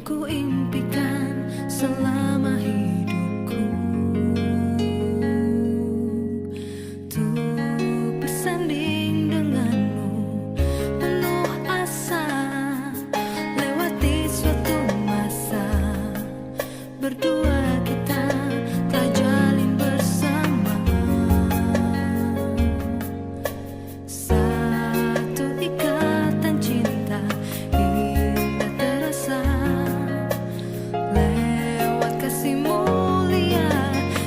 ku impikan selama hidupku, untuk bersanding denganmu penuh asa, lewati suatu masa berdua kita telah jalin bersama. Satu ikatan cinta indah terasa, lewat kasih mulia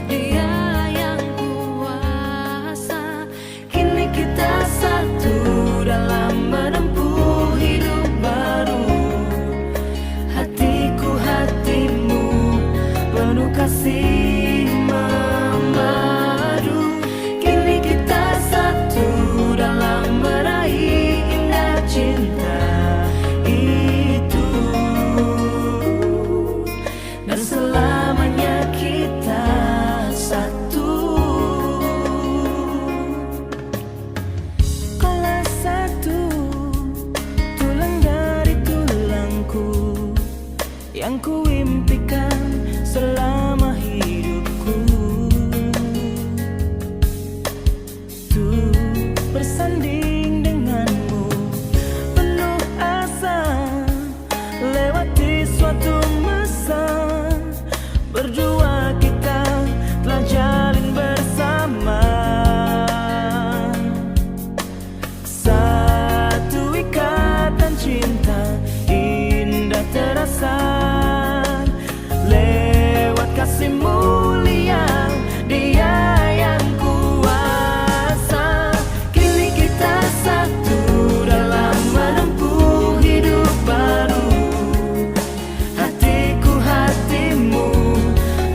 Dia yang kuasa. Kini kita satu dalam menempuh hidup baru. Hatiku hatimu penuh kasih memadu. Kini kita satu dalam meraih indah cinta itu, dan selamanya kita satu. Kaulah satu, tulang dari tulangku, yang ku impikan selama hidupku, tuh bersanding denganmu penuh asa, lewati suatu masa berdua kita telah jalin bersama. Satu ikatan cinta indah terasa, lewat kasih mulia Dia yang kuasa. Kini kita satu dalam menempuh hidup baru. Hatiku hatimu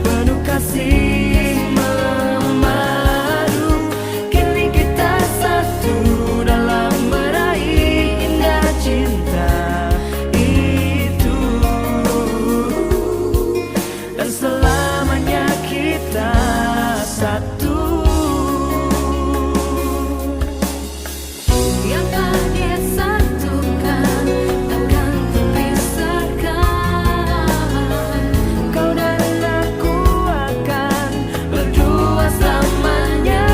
penuh kasih memadu. Kini kita satu dalam meraih indah cinta itu, dan selamanya kita satu. Yang telah Dia satukan takkan terpisahkan. Kau dan aku akan berdua selamanya.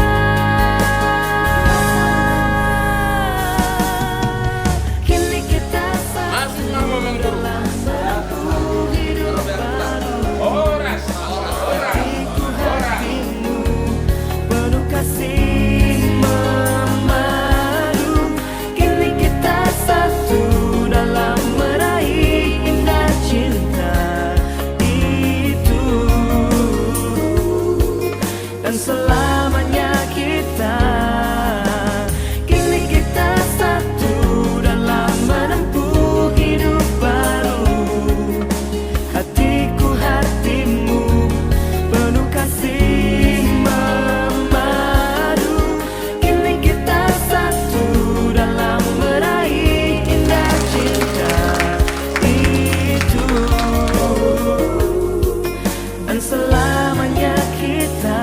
Kini kita satu dalam menempuh hidup baru. Hatiku hatimu penuh kasih memadu. Kini kita satu dalam meraih indah cinta itu, dan selamanya kita. Kini kita satu dalam menempuh hidup baru. Hatiku hatimu penuh kasih memadu. Kini kita satu dalam meraih indah cinta itu, dan selamanya kita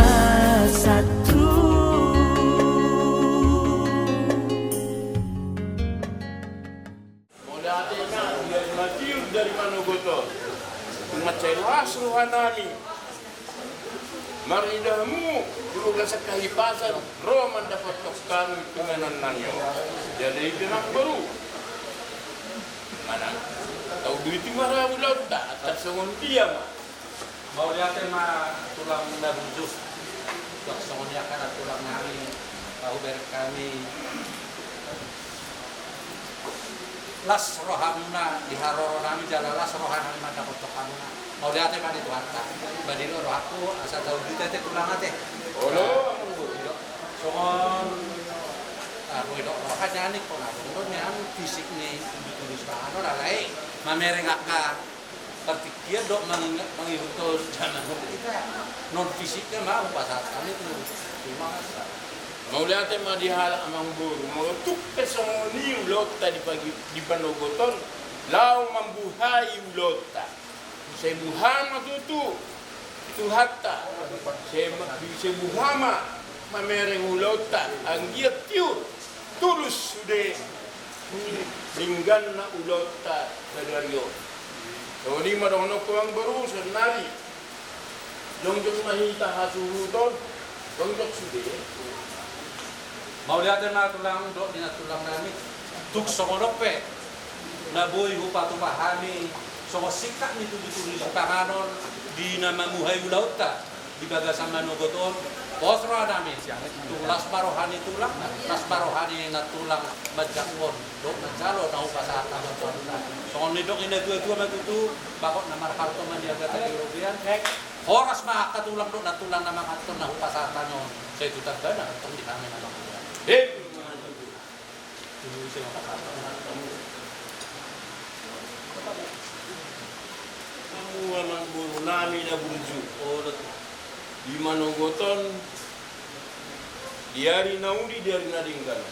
satu. Modatina dari Matius dari Manogoto, Macewas rohanami, maridahmu juga sekahipasan Roman dapat kami penganan nanyo. Jadi pinang baru mana? Tahu duit marah udah atas songon dia mah. Mau lihat mah tulang benda bujuk, songonnya kan tulang nari, tahu ber kami. Las rohamuna di haroro nami jalan las rohanami mata kotokanuna. Mau lihat mah itu harta. Badino rohaku asa tahu duit teh tulang teh. Olo, Songon aku itu rohanya nih kok aku nih fisik nih tulis bahano lalai mamereng akak berpikir dok mengikuti jangan kita non fisiknya mau pasal kami itu cuma mau lihat mah di hal amang buru, mau tuk pesoni ulota di pagi di Panogoton, lau mambuhai ulota. Saya buhama tu hatta, saya buhama mamereng ulota, anggia tiu tulus sudah linggan na ulota sadario. So ni madono ko ang baru senari. Jong mahita hasuhuton. Jong sude. Mauliatan na tulang do dinatulang nami. Tuk sokonope. Naboy hupa tupahami. So sikak ni tuloy sa panganon di na mamuhay ulauta di bagasan Manogoton. Posro namin siya. Tulas barohani tulang, las barohani na tulang madjakon. Dok nagjalo na hupa sa atang so kung nidok ina-tua matutu, bakit na markarto man di agad ang European. Oras makakatulang do na tulang na makaton na hupa sa atang yun. Sa ito tagda na, itong di kami na makuha. Tuloy sila makakatong na Semua ng buru nami na burju. Di Manogoton, diari naudi diari nadinggan.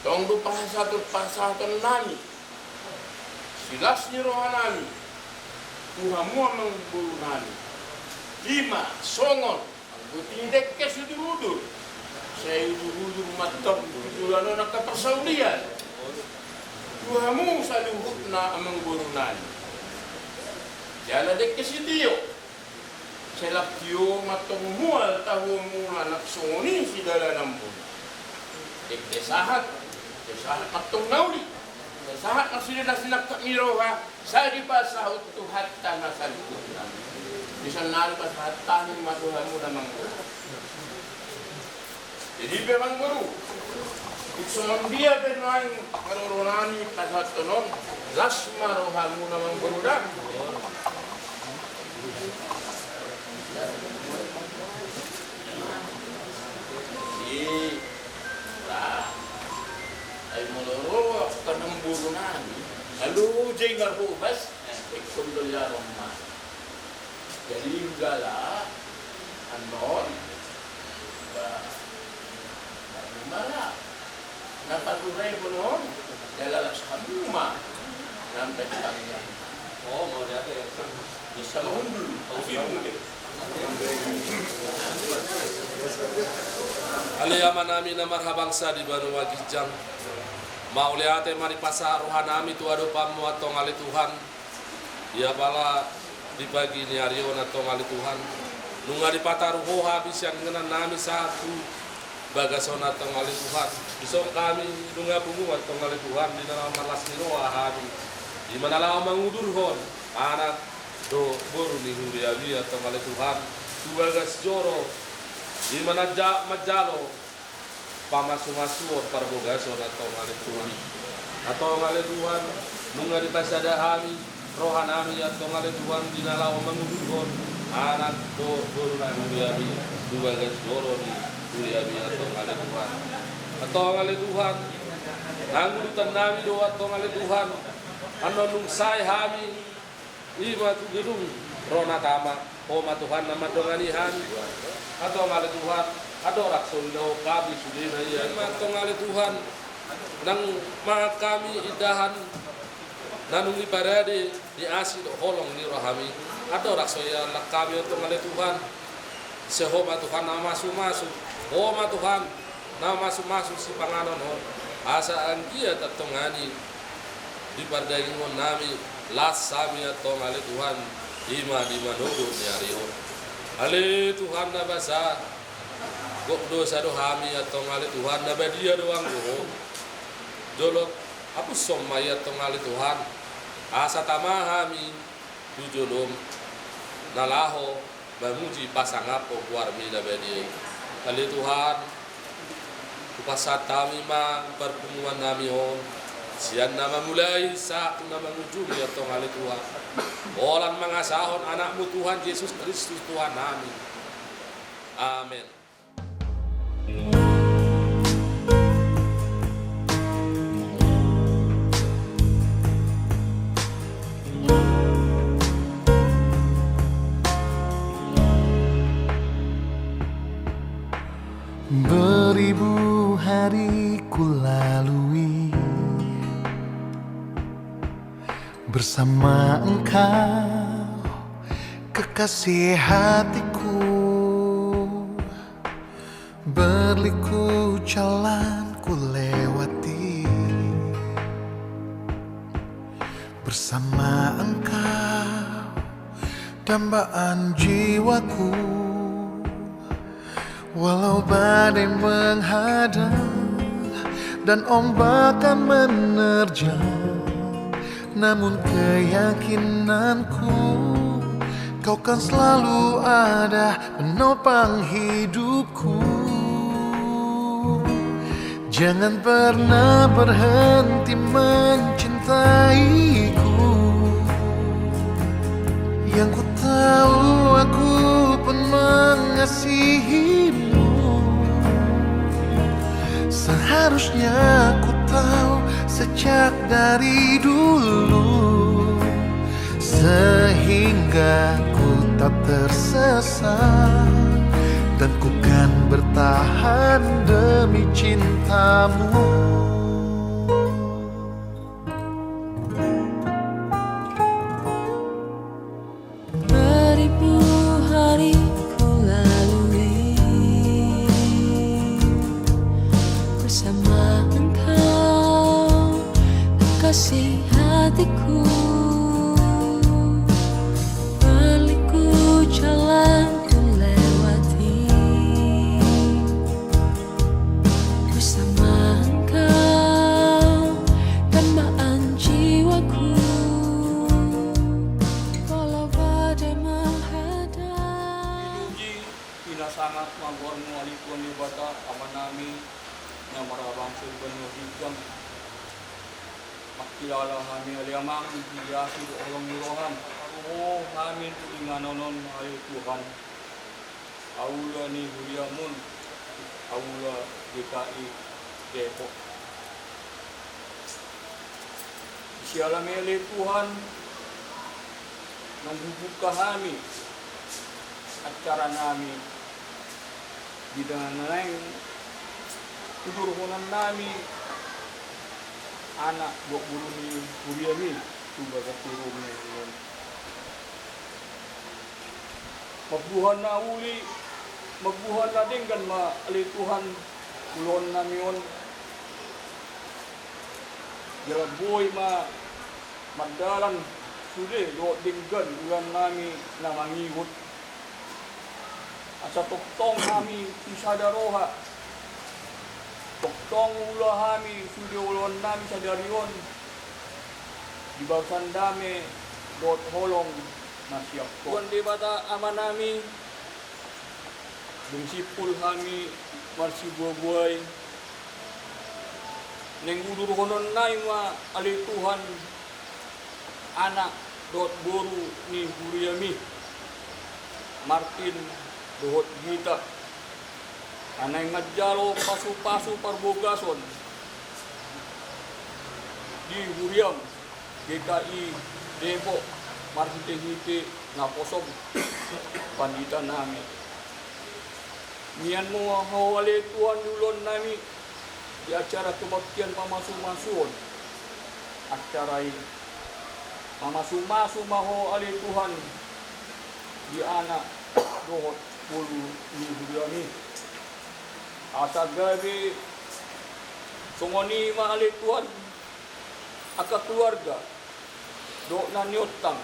Tong do pasatan nami. Silas ni rohanami. Tuhamu amang buru nami. 5 songon. Butindek ke sudurudur. Saya udur matang tulano nakapasaulian. Tuhamu saluhut na amang buru nami. Jala dek ke sidio. Selap tiyo matong mual tahu mula naksoni si dalam bun. Dek kesahat matong nauli. Kesahat nasulit na sinak miroha sa di pa sahut tuhat tanah salukut nami. Bisa nal pas hatanin matuhan mo namang guru. Jadi memang guru. Ikson dia benang karoronani pasat tonon lasma rohamu namang guru dah. Ay moloro kanang buru nami. Lalu jengar hubas ikon dolyarong ma. Jadi gala anon mana napaturay po noon dalalas kamuma ng petanggan. Oh, mau lihat ya. Bisa mahundul. Aliyaman namin na marhabangsa di Banua Gijang. Mauliate maripasa rohan nami tu ado pamu atau ngali Tuhan. Ya bala di pagi ni Aryo atau ngali Tuhan. Nunga di pataruho habis yang ngenan nami satu bagason atau ngali Tuhan. Besok kami nunga bungu atau ngali Tuhan di dalam malas niroa habi. Di mana lawa mangudurhon anak do boru ni huriawi atau ngali Tuhan. Tubagas joro di mana majalo pamasu-masu parbogason atau ngali Tuhan atau ngali Tuhan nunga di pasada kami rohan kami atau ngali Tuhan di nalaw mangudurhon anak do boru na huriawi tubagas joro ni huriawi atau ngali Tuhan atau ngali Tuhan nangulutan nami do atau ngali Tuhan ano nung say kami ima tu gedung rona tama Oma Tuhan nama donganihan atau ngali Tuhan ada orang solidau kami sudina iya atau ngali Tuhan nang ma kami idahan nanung iparade di asi do holong ni rohami ada orang soya lak kami atau ngali Tuhan sehoma Tuhan nama masuk Oma Tuhan nama masuk si panganon ho asa anggia tatongani di pardaingon nami las sami atau ngali Tuhan Ima di Manogo ni Aryo. Ale Tuhan na basa. Gok dosa dohami atau ngali Tuhan na badia doang go. Dolok apu somai atau ngali Tuhan. Asa tamahami tujolom nalaho bamuji pasangapo warmi na badia. Ale Tuhan upasatami ma pertemuan nami ho. Sian nama mulai saat nama mengunjungi atau ngali Tuhan. Olan mangasahon anakmu Tuhan Yesus Kristus Tuhan kami. Amin. Beribu hari ku lalui bersama engkau, kekasih hatiku. Berliku jalan ku lewati bersama Engkau, dambaan jiwaku. Walau badai menghadang dan ombak akan menerjang, namun keyakinanku Kau kan selalu ada menopang hidupku. Jangan pernah berhenti mencintaiku. Yang ku tahu aku pun mengasihimu. Seharusnya ku tahu sejak dari dulu, sehingga ku tak tersesat, dan ku kan bertahan demi cintamu. Beribu hari ku lalui bersama Engkau, kekasih hatiku. Berliku jalan ku lewati bersama Engkau, dambaan jiwaku. Walau badai menghadang, Inuji ina sangat mangkormu alipun ibata amanami na marabang sulban hijam. Makilala kami aliamang hiyasi do olong nirohan. Aruho kami tulinganonon ayo Tuhan. Aula ni Huriamun, Aula GKI Depok. Sialam ele Tuhan membuka kami acara nami di dengan lain tudurhunan nami anak 20 ni Huriami juga keturunnya magbuhan na uli magbuhan na din kan maalituhan ulon namion jalan boy magdalan sudah do dinggan ulan nami na mangigot asa toktong kami isadaroha toktong ula kami sudah ulon nami sadarion di bawah dame dot holong nasiap tuan di bata aman nami bengsipul kami marsi buah-buah nenggudur honon nai ma ali Tuhan anak dot boru ni Huriami Martin dohot gita anay ngadjalo pasu-pasu parbogason di Huriam GKI Depok Marhite-hite na posob pandita nami nian mo hawali Tuhan dulon nami di acara kebaktian pamasu-masuon acara ini mamasu-masu maho ali Tuhan di anak dohot bulu ni Huriami asa gabi songoni ma ali Tuhan aka keluarga do na niotang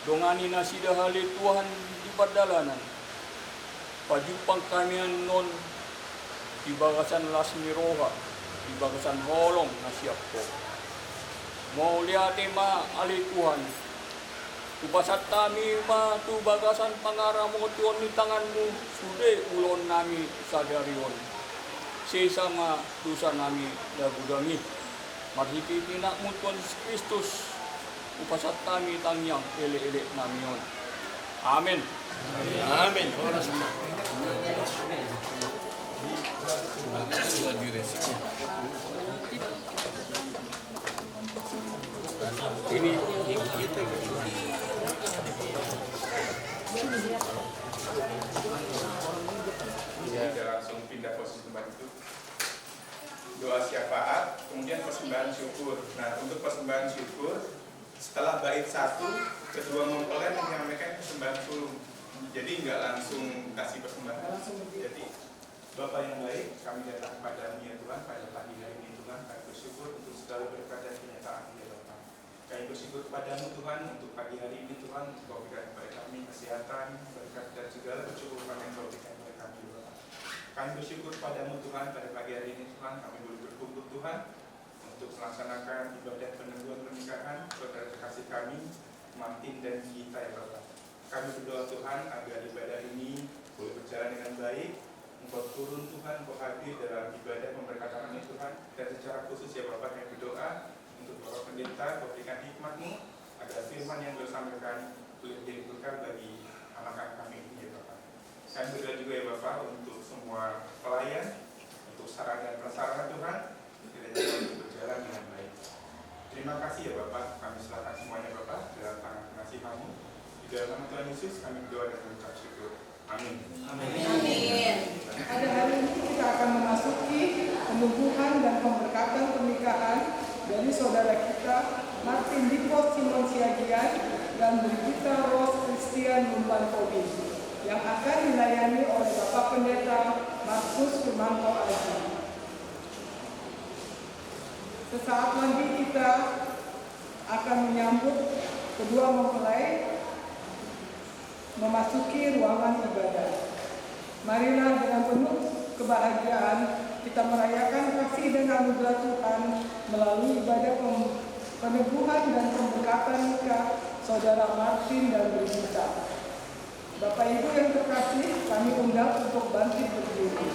dongani na sida hali Tuhan di padalanan pajupang kamian non di bagasan Lasmiroha di bagasan Holong na siap ko mau lihat ma ali Tuhan tubasat kami ma tu bagasan pangaramo Tuhan ni tanganmu sude ulon nami sadarion sesama dosa nami dagudami marhiti nak mu Tuhan Kristus upasat kami tangyang ele-ele namion. Amin. Amin. Ini kita Kita langsung pindah posisi tempat itu. Doa syafaat, kemudian persembahan syukur. Nah, untuk persembahan syukur, setelah bait 1, kedua mempelai menyampaikan persembahan sulung. Jadi nggak langsung kasih persembahan. Jadi Bapak yang baik, kami datang kepada-Mu ya Tuhan pada pagi hari ini Tuhan. Kami bersyukur untuk segala berkat dan kenyataan ya Bapak. Kami kepadamu Tuhan untuk pagi hari ini Tuhan, Kau berikan kepada kami kesehatan, berkat dan segala kecukupan yang Kau berikan kepada kami Bapa. Kami bersyukur padamu Tuhan pada pagi hari ini Tuhan, kami boleh berkumpul Tuhan untuk melaksanakan ibadah peneguhan pernikahan saudara terkasih kami, Martin dan Gita ya Bapak. Kami berdoa Tuhan agar ibadah ini boleh berjalan dengan baik. Engkau turun Tuhan, Engkau hadir dalam ibadah pemberkatan ini Tuhan. Dan secara khusus ya Bapak, kami berdoa untuk Bapak Pendeta, Kau berikan hikmat-Mu agar firman yang Kau sampaikan boleh menjadi berkah bagi anak-anak kami ini ya Bapak. Kami berdoa juga ya Bapak untuk semua pelayan, untuk sarana dan prasarana Tuhan, kiranya boleh berjalan dengan baik. Terima kasih ya Bapak, kami serahkan semuanya Bapak dalam tangan kasih Kamu. Di dalam nama Tuhan Yesus kami berdoa dan mengucap syukur. Amin. Pada hari ini kita akan memasuki penubuhan dan pemberkatan pernikahan dari saudara kita Martin Dipos Simon Siagian dan Brigita Rose Christian Lumban Kobi yang akan dilayani oleh Bapak Pendeta Markus Firmanto Aji. Sesaat lagi kita akan menyambut kedua mempelai memasuki ruangan ibadah. Marilah dengan penuh kebahagiaan kita merayakan kasih dan anugerah Tuhan melalui ibadah peneguhan dan pemberkatan nikah saudara Martin dan Brigita. Bapak Ibu yang terkasih, kami undang untuk bangkit berdiri.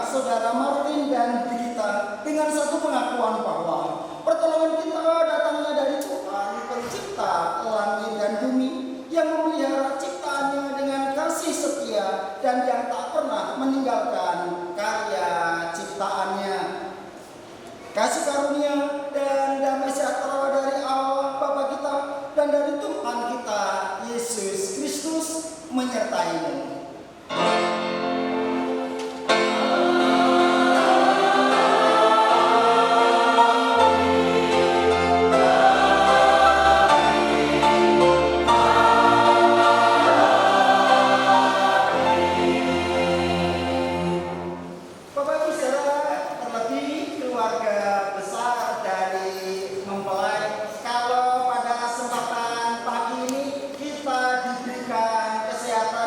saudara Martin dan Brigita dengan satu pengakuan bahwa pertolongan kita datangnya dari Tuhan pencipta langit dan bumi yang memelihara ciptaannya dengan kasih setia dan yang tak pernah meninggalkan karya ciptaannya. Kasih karunia dan damai sejahtera dari Allah Bapa kita dan dari Tuhan kita Yesus Kristus menyertaimu. Kesehatan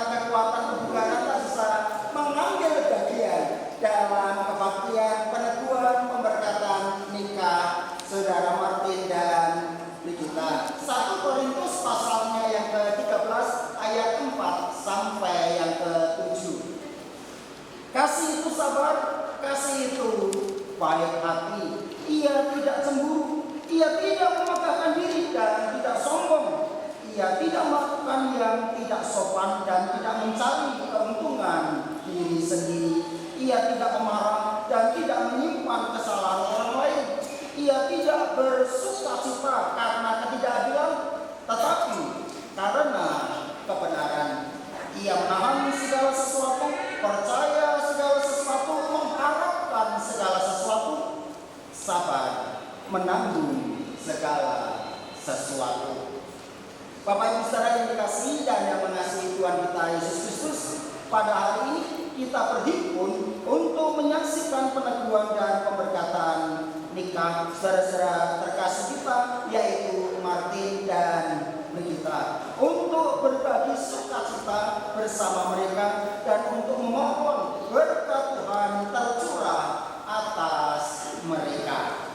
sabar, kasih itu baik hati, ia tidak cemburu, ia tidak memaksakan diri dan tidak sombong, ia tidak melakukan yang tidak sopan dan tidak mencari keuntungan diri sendiri, ia tidak pemarah dan tidak menyimpan kesalahan orang lain, ia tidak bersukacita karena ketidakadilan, tetapi karena kebenaran. Ia menahan segala sesuatu, percaya segala sesuatu, mengharapkan segala sesuatu, sabar, menanggung segala sesuatu. Bapak Ibu saudara yang dikasihi dan yang mengasihi Tuhan kita Yesus Kristus, pada hari ini kita berhimpun untuk menyaksikan peneguhan dan pemberkatan nikah saudara-saudara terkasih kita, yaitu Martin dan Brigita, untuk berbagi sukacita bersama mereka dan untuk memohon berkat Tuhan tercurah atas mereka.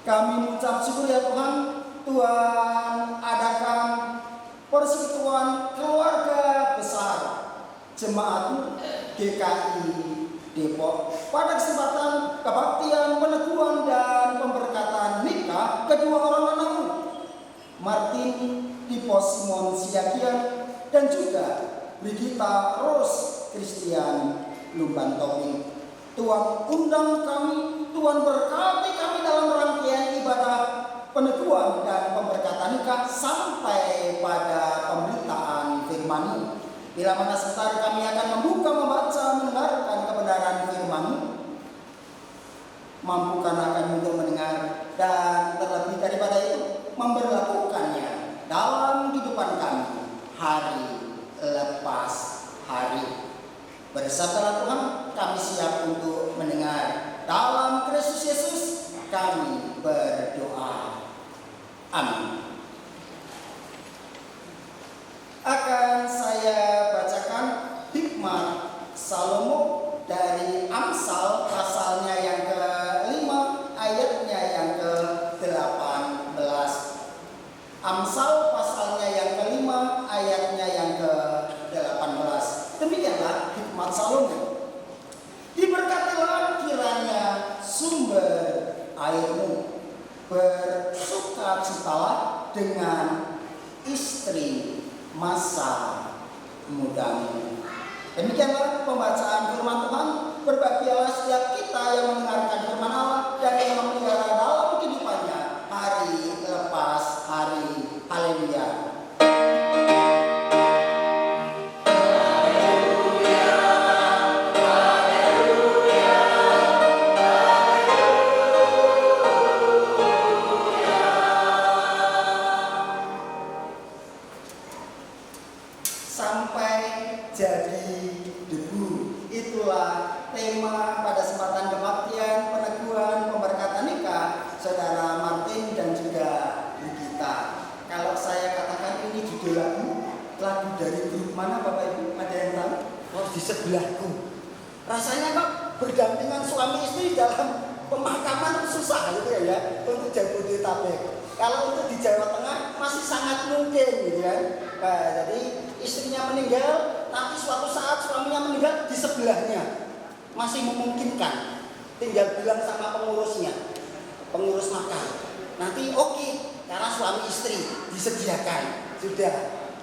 Kami mengucap syukur ya Tuhan, Tuhan adakan persekutuan keluarga besar Jemaat GKI Depok pada kesempatan kebaktian, peneguhan dan pemberkatan nikah kedua orang anakmu, Martin Dipos Simon Siagian dan juga Brigita Rose Christian Lumban Toping. Tuhan undang kami, Tuhan berkati kami dalam rangkaian ibadah peneguhan dan pemberkatan nikah sampai pada pemberitaan firman-Mu. Bila mana sebentar kami akan membuka, membaca, mendengarkan kebenaran firman-Mu, mampukan kami untuk mendengar dan terlebih daripada itu memberlakukannya dalam kehidupan kami hari lepas hari. Bersabdalah Tuhan, kami siap untuk mendengar. Dalam Kristus Yesus kami berdoa. Amin. Akan saya bacakan hikmat Salomo dari Amsal pasalnya yang ke-5 ayatnya yang ke-18. Amsal pasalnya yang ke-5 ayatnya yang ke-18. Demikianlah hikmat Salomo. Diberkatilah kiranya sumber airmu, bersukacitalah dengan istri masa mudamu. Demikianlah pembacaan firman Tuhan. Berbahagialah setiap kita yang mendengarkan firman Allah dan yang memelihara dalam kehidupannya hari lepas hari. Haleluya. Sampai jadi debu. Itulah tema pada kesempatan kebaktian, peneguhan, pemberkatan nikah Saudara Martin dan juga Brigita. Kalau saya katakan ini judul lagu dari grup mana Bapak Ibu? Ada yang tahu? Oh, di sebelahku. Rasanya kok berdampingan suami istri dalam pemakaman susah gitu ya untuk Jabodetabek. Kalau untuk di Jawa Tengah masih sangat mungkin gitu kan. Nah, jadi istrinya meninggal, nanti suatu saat suaminya meninggal di sebelahnya. Masih memungkinkan. Tinggal bilang sama pengurusnya, pengurus makam. Nanti oke, karena suami istri disediakan. Sudah,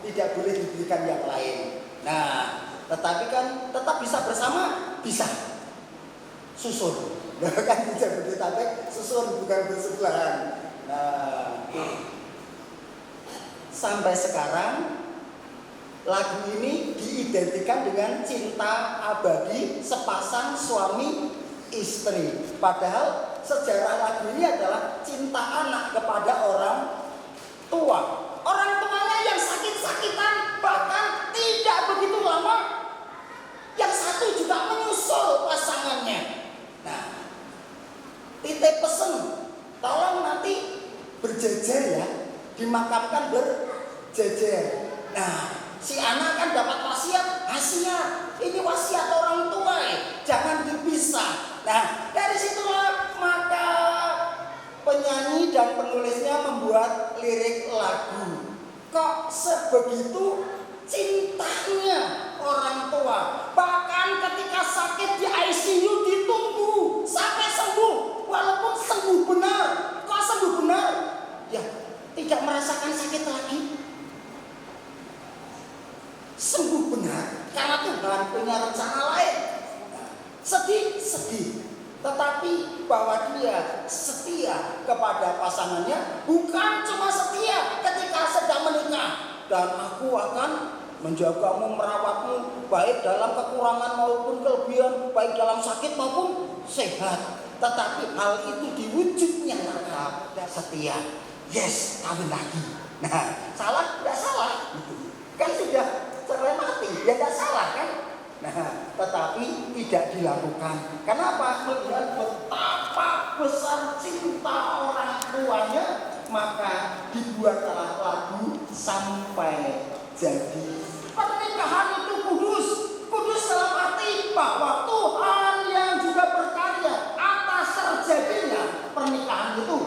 tidak boleh diberikan yang lain. Nah, tetapi kan tetap bisa bersama, bisa. Susun. Kan di Jabodetabek susun bukan bersebelahan. Nah, sampai sekarang lagu ini diidentikan dengan cinta abadi sepasang suami istri. Padahal sejarah lagu ini adalah cinta anak kepada orang tua. Orang tuanya yang sakit-sakitan bahkan tidak begitu lama. Yang satu juga menyusul pasangannya. Nah, titip pesen, tolong nanti berjejer ya, dimakamkan berjejer. Nah, si anak kan dapat wasiat, ini wasiat orang tua, jangan dipisah. Nah, dari situlah maka penyanyi dan penulisnya membuat lirik lagu. Kok sebegitu cintanya orang tua, bahkan ketika sakit di ICU ditunggu sampai sembuh, walaupun sembuh benar. Kok sembuh benar? Ya, tidak merasakan sakit lagi. Sembuh benar karena Tuhan punya rencana lain. Sedih, tetapi bahwa dia setia kepada pasangannya, bukan cuma setia ketika sedang menikah. Dan aku akan menjagamu, merawatmu, baik dalam kekurangan maupun kelebihan, baik dalam sakit maupun sehat. Tetapi hal itu diwujudnya nyata dan setia. Yes, kawin lagi. Nah, salah? Tidak salah. Kan sudah cerai mati, ya tidak salah kan? Nah, tetapi tidak dilakukan. Kenapa? Melihat betapa besar cinta orang tuanya, maka dibuatlah lagu Sampai Jadi. Pernikahan itu kudus. Kudus dalam arti bahwa Tuhan yang juga berkarya atas terjadinya pernikahan itu.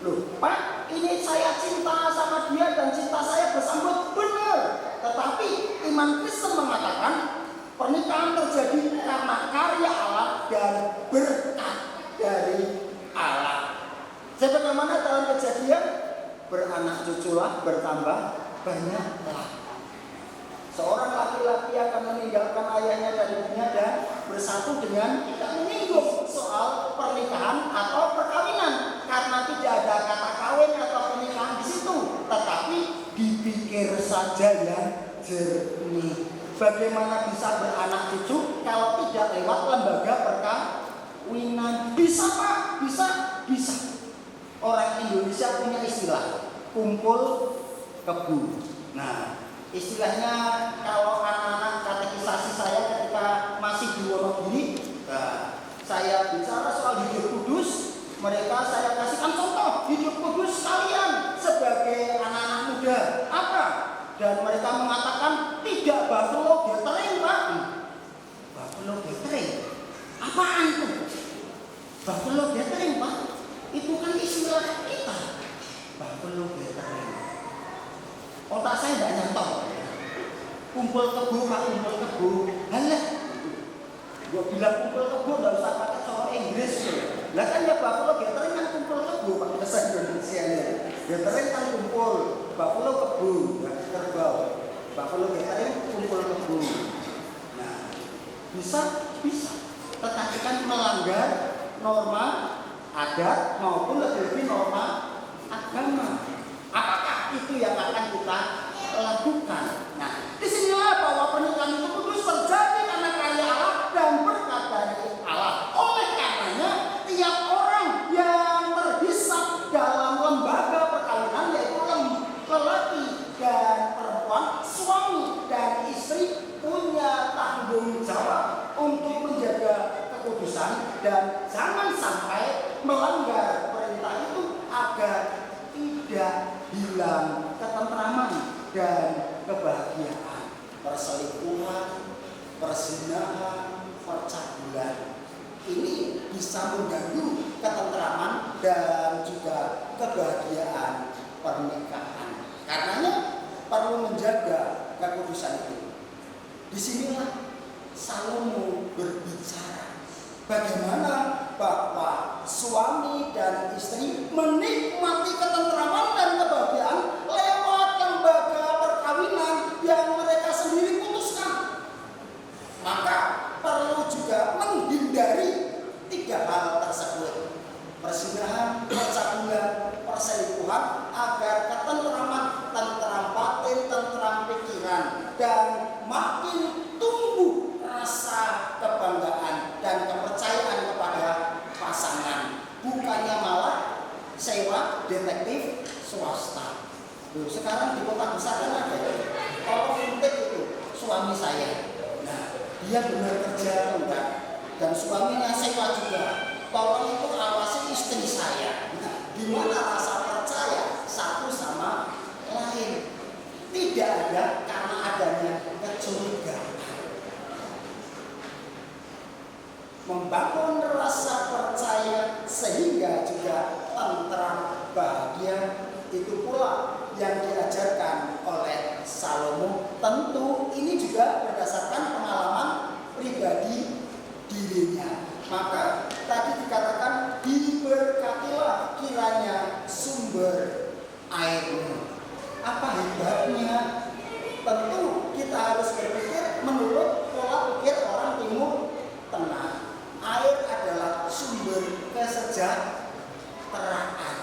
Loh, Pak, ini saya cinta sama dia dan cinta saya bersambut, benar. Tetapi iman Kristen mengatakan pernikahan terjadi karena karya Allah dan berkat dari Allah. Sebagaimana dalam Kejadian, beranak cuculah bertambah banyaklah. Seorang laki-laki akan meninggalkan ayahnya dan ibunya dan bersatu dengan, tidak menyinggung soal pernikahan atau perkawinan, karena tidak ada kata kawin atau pernikahan di situ, tetapi dipikir saja yang jernih. Bagaimana bisa beranak cucu kalau tidak lewat lembaga perkawinan? Bisa Pak, bisa. Orang Indonesia punya istilah kumpul kebo. Nah, istilahnya kalau anak-anak katekisasi saya ketika masih di Wonogiri, saya bicara soal hidup kudus, mereka saya kasihkan contoh hidup kudus kalian sebagai anak-anak muda. Apa? Dan mereka mengatakan tidak buffalo gathering, Pak. Buffalo gathering? Apaan itu? Buffalo gathering, Pak? Itu kan istilah kita. Buffalo gathering. Otak saya tidak nyantol. Kumpul kebo, Pak, kumpul kebo. Halah. Gua bilang kumpul kebo enggak usah pakai cara Inggris. Lah kan ya Buffalo gathering kan kumpul kebo, Pak, bahasa Indonesia ya. Gathering kan kumpul. buffalo kebun, ya, kerbau. Buffalo kita kumpul kebun. Nah, bisa, tetapi kan melanggar norma adat maupun lebih norma agama. Apakah itu yang akan kita lakukan? Nah, disinilah bahwa pernikahan itu kudus terjadi karena karya Allah dan berkat dari Allah. Oleh karenanya, tiap orang yang terhisap dalam lembaga perkawinan, yaitu lelaki dan perempuan, suami dan istri, punya tanggung jawab untuk menjaga kekudusan dan jangan sampai melanggar perintah itu agar tidak hilang ketentraman dan kebahagiaan. Perselingkuhan, perzinahan, percabulan ini bisa mengganggu ketentraman dan juga kebahagiaan pernikahan. Karenanya perlu menjaga kekudusan itu. Disinilah Salomo berbicara bagaimana bahwa suami dan istri menikmati ketentraman dan kebahagiaan lewat lembaga perkawinan yang mereka sendiri putuskan. Maka perlu juga menghindari 3 hal tersebut: perzinahan, percabulan, perselingkuhan, agar ketentraman, tentram batin, tentram pikiran, dan makin tumbuh rasa kebanggaan dan kepercayaan kepada pasangan, bukannya malah sewa detektif swasta. Sekarang di kota besar kan ada tolong intip itu suami saya. Nah, dia benar kerja enggak, dan suaminya sewa juga. Tolong itu awasi istri saya. Nah, di mana rasa percaya satu sama lain? Tidak ada karena adanya kecurigaan. Membangun rasa percaya sehingga juga tentram bahagia, itu pula yang diajarkan oleh Salomo. Tentu ini juga berdasarkan pengalaman pribadi dirinya. Maka tadi dikatakan diberkatilah kiranya sumber airmu. Apa hebatnya? Tentu kita harus berpikir menurut pola pikir orang Timur Tengah. Air adalah sumber kesejahteraan.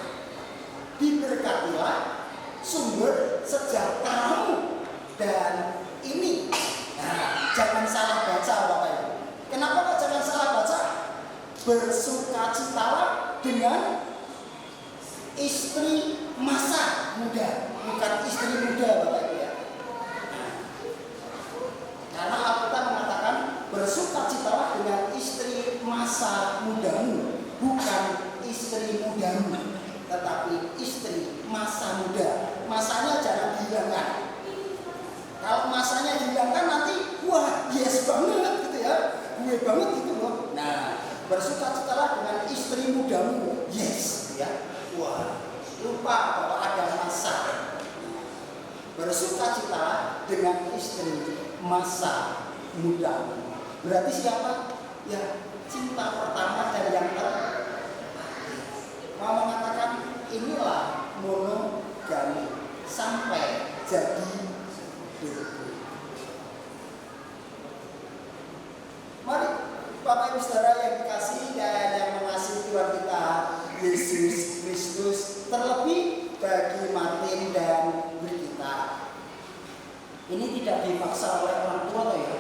Diberkatilah sumber sejahteramu. Dan ini, nah, jangan salah baca Bapak Ibu. Kenapa kok jangan salah baca? Bersukacitalah dengan istri masa muda, bukan istri muda Bapak Ibu ya. Karena Alkitab mengatakan bersukacitalah dengan istri masa mudamu, bukan istri mudamu, tetapi istri masa muda. Masanya jangan dihilangkan. Kalau masanya dihilangkan nanti, wah yes banget gitu ya, gue banget gitu loh. Nah, bersukacitalah dengan istri mudamu, yes ya. Wah, lupa bahwa ada masa. Bersukacitalah dengan istri masa muda. Berarti siapa? Ya, cinta pertama dan yang terakhir. Mau mengatakan inilah monogami sampai jadi dulu. Mari Bapak Ibu Saudara yang dikasihi dan yang mengasihi Tuhan kita Yesus Kristus, terlebih bagi Martin dan Brigita. Ini tidak dipaksa oleh orang tua toh ya.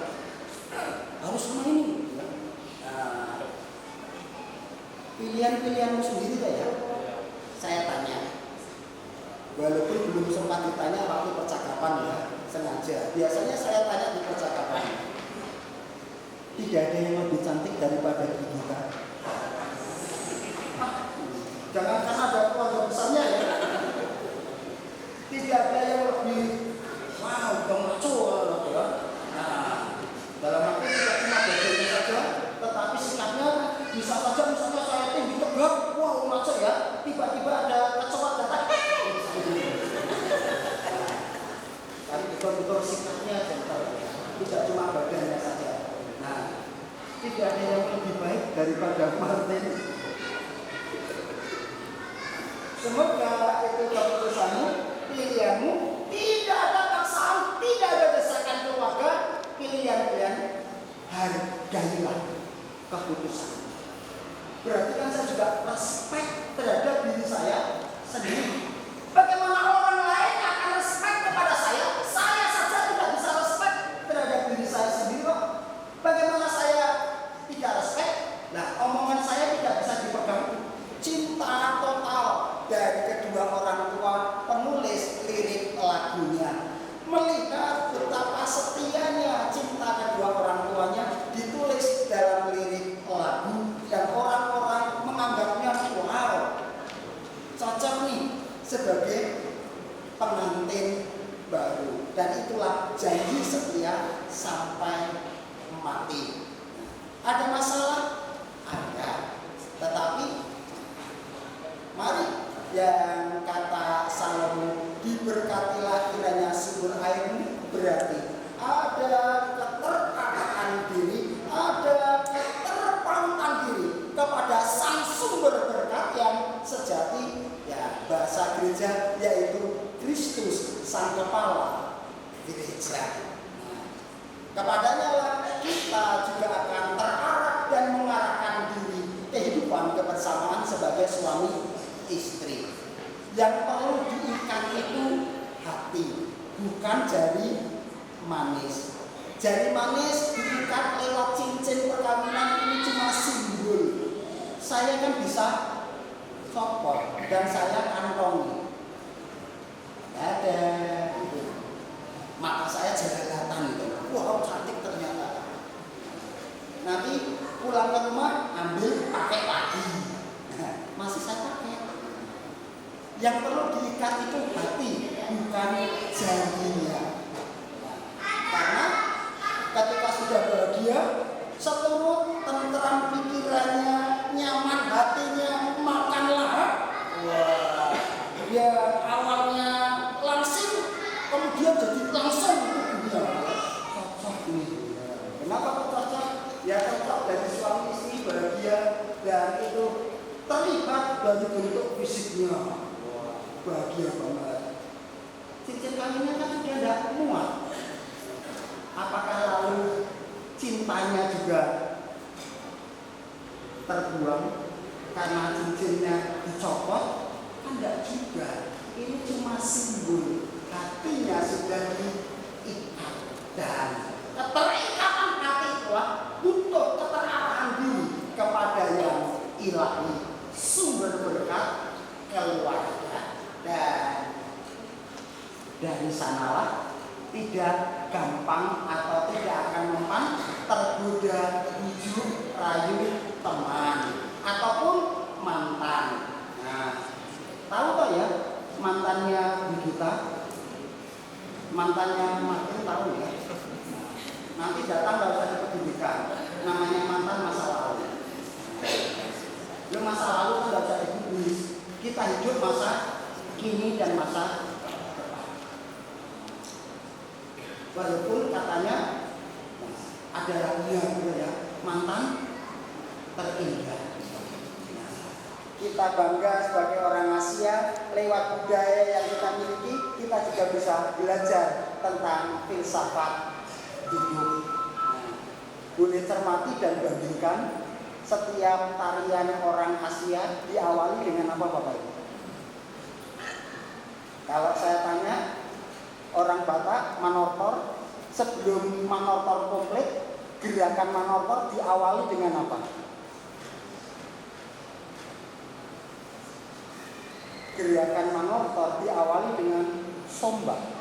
Harus sama ini. Nah, pilihan-pilihanmu sendiri toh ya. Saya tanya. Walaupun belum sempat ditanya waktu percakapan ya, sengaja. Biasanya saya tanya di percakapan. Tidak ada yang lebih cantik daripada Brigita. Jangankan ada keluarga besarnya ya. Tidak ada yang lebih wow, maco ya. Nah, dalam arti tidak cuma badannya saja, tetapi sikapnya bisa saja misalnya saya tinggi tegak, wow maco ya. Tiba-tiba ada kecoa datang. Tapi betul-betul sikapnya gentle, tidak cuma badannya saja. Nah, tidak ada yang lebih baik daripada Martin. Semoga itu keputusanmu pilihanmu, tidak ada paksaan, tidak ada desakan keluarga. Pilihan-pilihan, hargailah keputusan. Berarti kan saya juga respect terhadap diri saya sendiri. Bagaimana orang lain akan respect kepada saya saja tidak bisa respect terhadap diri saya sendiri kok. Bagaimana saya tidak respect? Nah, omongan saya tidak bisa dipegang. Cinta total dari kedua orang tua penulis lirik lagunya. Melihat betapa setianya cinta kedua orang tuanya ditulis dalam lirik lagu dan orang-orang menganggapnya wow, cocok nih sebagai pengantin baru, dan itulah janji setia sampai mati. Ada masalah? Ada, tetapi mari yang kata Salomo, diberkatilah kiranya sumber airmu, berarti ada keterpaksaan diri, ada keterpaksaan diri kepada sang sumber berkat yang sejati, ya bahasa gereja yaitu Kristus sang kepala gereja. Kepadanya lah kita juga akan terarah dan mengarahkan diri kehidupan kebersamaan sebagai suami istri. Yang perlu diikat itu hati, bukan jari manis. Jari manis diikat lewat cincin perkawinan ini cuma simbol. Saya kan bisa copot dan saya kantongi. Ada itu. Mata saya jelalatan itu. Wow, cantik ternyata. Nanti pulang ke rumah ambil pakai lagi. Masih saya pakai. Yang perlu diikat itu hati, bukan jarinya. Karena ketika sudah bahagia, seturut tentram pikirannya, nyaman hatinya, makan lahap. Wah, ya awalnya langsing, kemudian jadi langsung itu dunia. Cocok nih. Kenapa kok cocok? Ya cocok dari suami istri bahagia dan itu terlihat dari bentuk fisiknya. Bahagia banget. Cincin kawinnya kan sudah tidak muat. Apakah lalu cintanya juga terbuang karena cincinnya dicopot? Kan tidak juga. Ini cuma simbol. Hatinya sudah diikat. Dan keterikatan hati itulah butuh keterarahan diri kepada yang ilahi, sumber berkat keluarga. Dan dari sanalah tidak gampang atau tidak akan mempan tergoda bujuk rayu teman ataupun mantan. Nah, tahu kok ya mantannya Bu Gita, mantannya Martin tahu ya. Nanti datang gak usah dipedulikan, namanya mantan masa lalu. Lu masa lalu kan gak usah dibubis. Kita hidup masa kini dan masa depan. Walaupun katanya ada lagunya ya, mantan terindah. Kita bangga sebagai orang Asia lewat budaya yang kita miliki, kita juga bisa belajar tentang filsafat hidup. Boleh cermati dan bandingkan setiap tarian orang Asia diawali dengan apa Bapak Ibu? Kalau saya tanya orang Batak manortor, sebelum manortor komplit, gerakan manortor diawali dengan apa? Gerakan manortor diawali dengan sombak.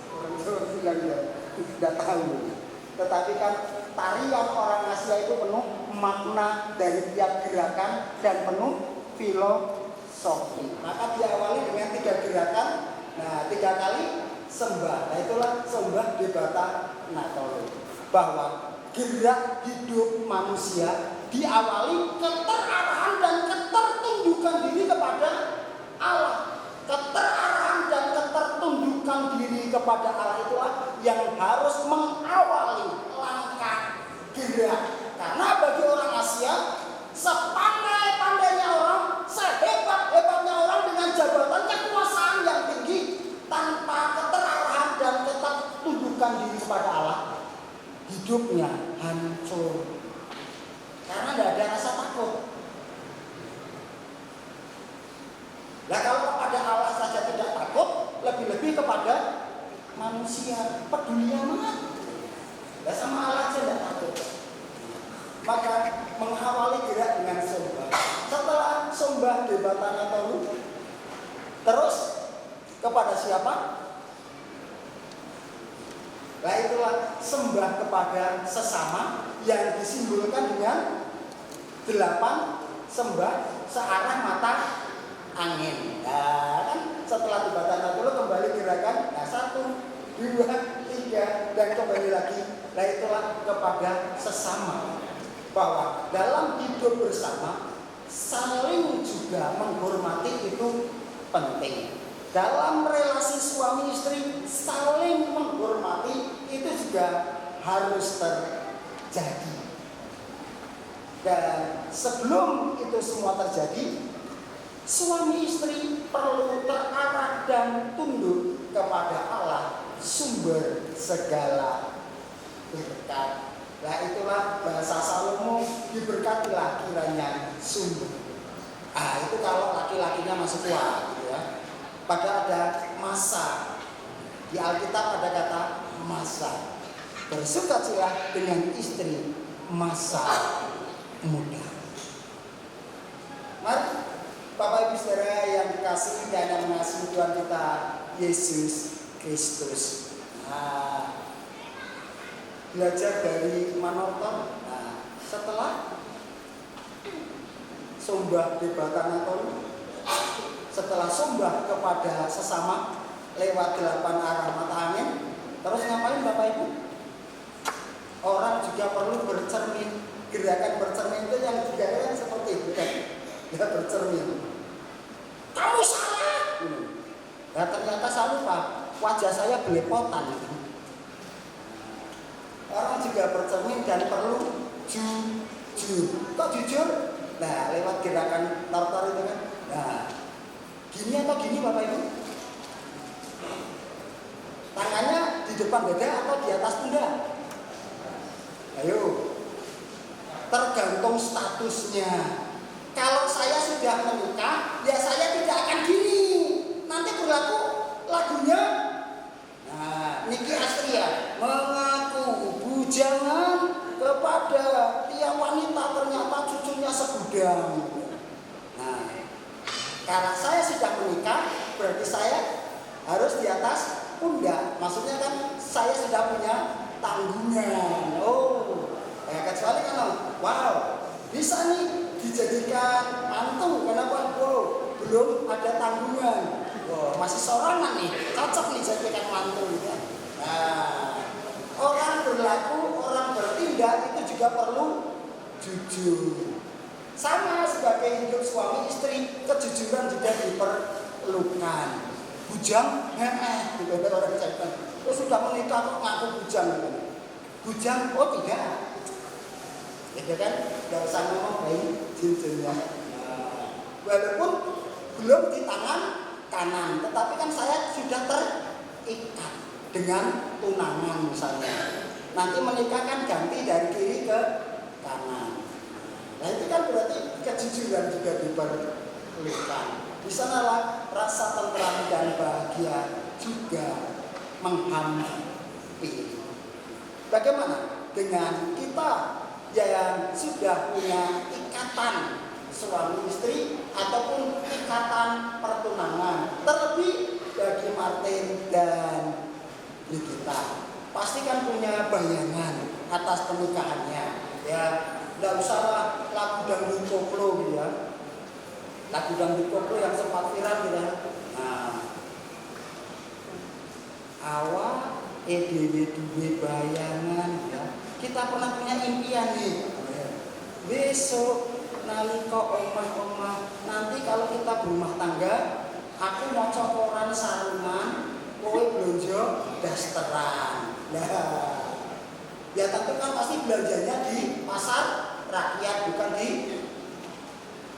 Orang Jawa bilang ya, tidak tahu. Tetapi kan tarian orang Asia itu penuh makna dari tiap gerakan dan penuh filosofi. Maka diawali dengan 3 gerakan. Nah, 3 kali sembah. Nah, itulah sembah di Batak Natolu. Bahwa gerak hidup manusia diawali keterarahan dan ketertundukan diri kepada Allah. Keterarahan dan ketertundukan diri kepada Allah itulah yang harus mengawali langkah gerak. Karena bagi orang Asia, sepandai-pandainya orang, sehebat-hebatnya orang dengan jabatan kekuasaan yang hidupnya hancur. Karena tidak ada rasa takut. Nah kalau kepada Allah saja tidak takut, lebih-lebih kepada manusia peduli amat. Nah sama Allah saja tidak takut. Maka mengawali gerak dengan sembah. Setelah sembah di Batanatolu, terus kepada siapa? Nah itulah sembah kepada sesama yang disimbolkan dengan 8 sembah searah mata angin. Nah kan setelah di Batanatolu kembali gerakan 1, 2, 3 dan kembali lagi. Nah itulah kepada sesama, bahwa dalam hidup bersama saling juga menghormati itu penting. Dalam relasi suami istri saling menghormati itu juga harus terjadi. Dan sebelum itu semua terjadi, suami istri perlu terarah dan tunduk kepada Allah, sumber segala berkat. Nah itulah bahasa Salomo, diberkatilah kiranya sumber. Itu kalau laki-lakinya masih kuat, gitu ya. Pada ada masa, di Alkitab ada kata masa. Bersukacitalah dengan istri masa muda. Mari Bapak Ibu Saudara yang dikasihi dan yang mengasihi Tuhan kita Yesus Kristus. Belajar dari Manoton. Setelah sembah di Batanatolu, setelah sembah kepada sesama lewat 8 arah mata angin, terus ngapain Bapak Ibu? Orang juga perlu bercermin. Gerakan bercermin itu yang digerakan seperti itu kan? Ya bercermin. Kamu salah. Nah ternyata saya lupa, wajah saya belepotan. Orang juga bercermin dan perlu jujur. Kok jujur? Nah lewat gerakan tortor itu kan. Nah gini atau gini Bapak Ibu? Tangannya di depan dada atau di atas pundak? Ayo. Tergantung statusnya. Kalau saya sudah menikah, ya saya tidak akan gini. Nanti berlaku lagunya. Nah, Niki Astria mengaku bujangan kepada tiap wanita, ternyata cucunya segudang. Nah, karena saya sudah menikah, berarti saya harus di atas pundak. Maksudnya kan saya sudah punya tanggungan. Kecuali kalau wow bisa nih dijadikan mantu, kenapa? Belum ada tanggungan. Masih sorangan nih, cocok nih jadikan mantu gitu. Nah, orang berlaku, orang bertindak itu juga perlu jujur. Sama sebagai hidup suami istri, kejujuran juga diperlukan. Bujang, gitu orang cakap. Sudah menikah kok ngaku bujang gitu. Bujang, tidak. Gitu kan, nggak usah ngomong baik cincinnya. Walaupun belum di tangan kanan, tetapi kan saya sudah terikat dengan tunangan misalnya. Nanti menikah kan ganti dari kiri ke kanan. Nah itu kan berarti kejujuran juga diperlukan. Di sanalah rasa tentram dan bahagia juga menghampiri. Bagaimana dengan kita yang sudah punya ikatan suami istri ataupun ikatan pertunangan? Terlebih bagi Martin dan Nikita, pasti kan punya bayangan atas pernikahannya. Ya, tidak usahlah lagu dangdut koplo gitu ya. Lagu dangdut koplo yang sempat viral gitu ya. Nah, awak EDW duwe bayangan ya. Kita pernah punya impian nih. Besok nalika omah-omah nanti kalau kita berumah tangga, aku mau cokoran sarungan, kowe belanja dasteran. Nah, ya tentu kan pasti belanjanya di pasar rakyat, bukan di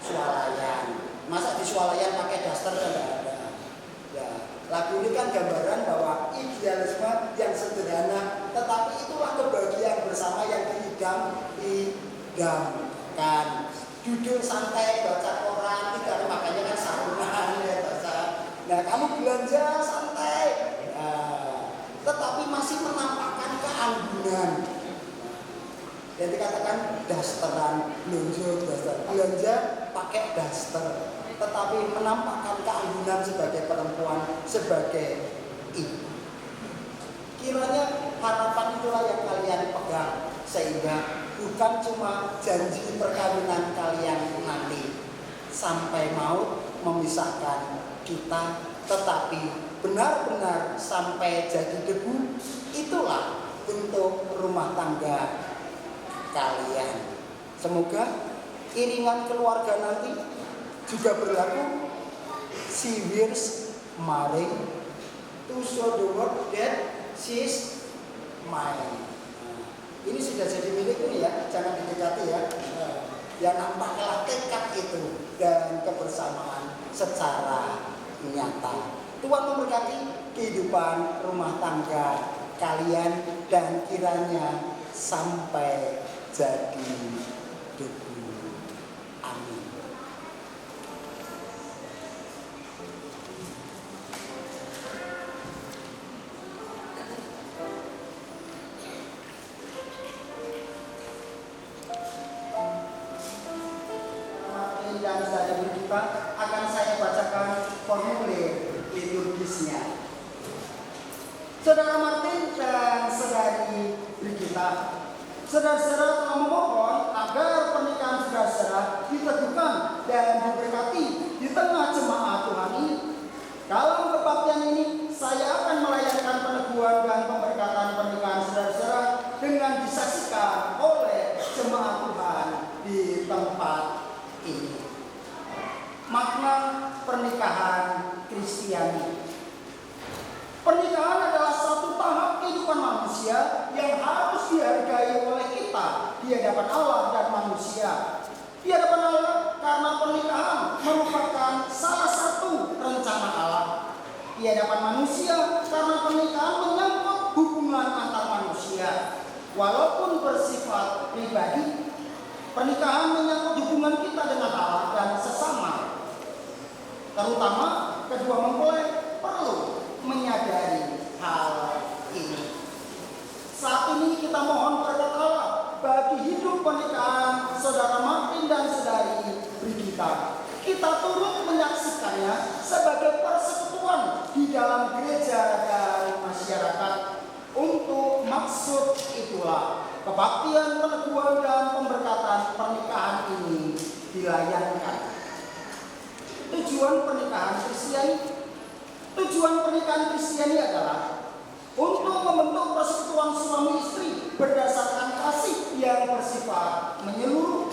swalayan. Masa di swalayan pakai daster kan tidak ada. Ya, lagu ini kan gambaran bahwa idealisme yang sederhana tetapi itulah kebahagiaan bersama yang diidamkan. Duduk santai baca koran, tidak makanya kan sarungan ya baca. Nah, kamu belanja santai, tetapi masih menampakkan keanggunan. Yang dikatakan dasteran, belanja pakai daster, tetapi menampakkan keanggunan sebagai perempuan, sebagai ibu. Kiranya harapan itulah yang kalian pegang, sehingga bukan cuma janji perkawinan kalian nanti sampai maut memisahkan kita, tetapi benar-benar sampai jadi debu. Itulah bentuk rumah tangga kalian. Semoga iringan keluarga nanti juga berlaku. She wears marrying to show the world that she's mine. Ini sudah jadi milikmu ya, jangan didekati ya. Ya nampaklah tekad itu dan kebersamaan secara nyata. Tuhan memberkati kehidupan rumah tangga kalian dan kiranya sampai jadi debu. Amin. Dan saudara kita akan saya bacakan formulir liturgisnya. Saudara Martin dan saudari Brigita, saudara-saudara telah memohon agar pernikahan saudara-saudara diteguhkan dan diberkati di tengah jemaat Tuhan ini. Dalam kebaktian ini, saya akan melayankan peneguhan dan pemberkatan pernikahan saudara-saudara dengan disaksikan oleh jemaat Tuhan di tempat ini. Makna pernikahan Kristiani. Pernikahan adalah satu tahap kehidupan manusia yang harus dihargai oleh kita di hadapan Allah dan manusia. Di hadapan Allah karena pernikahan merupakan salah satu rencana Allah. Di hadapan manusia karena pernikahan menyangkut hubungan antar manusia. Walaupun bersifat pribadi, pernikahan menyangkut hubungan kita dengan Allah dan sesama. Terutama kedua mempelai perlu menyadari hal ini. Saat ini kita mohon berkat Allah bagi hidup pernikahan saudara Martin dan saudari Brigita. Kita turut menyaksikannya sebagai persekutuan di dalam gereja dan masyarakat. Untuk maksud itulah kebaktian peneguhan dan pemberkatan pernikahan ini dilayankan. Tujuan pernikahan Kristiani adalah untuk membentuk persekutuan suami istri berdasarkan kasih yang bersifat menyeluruh,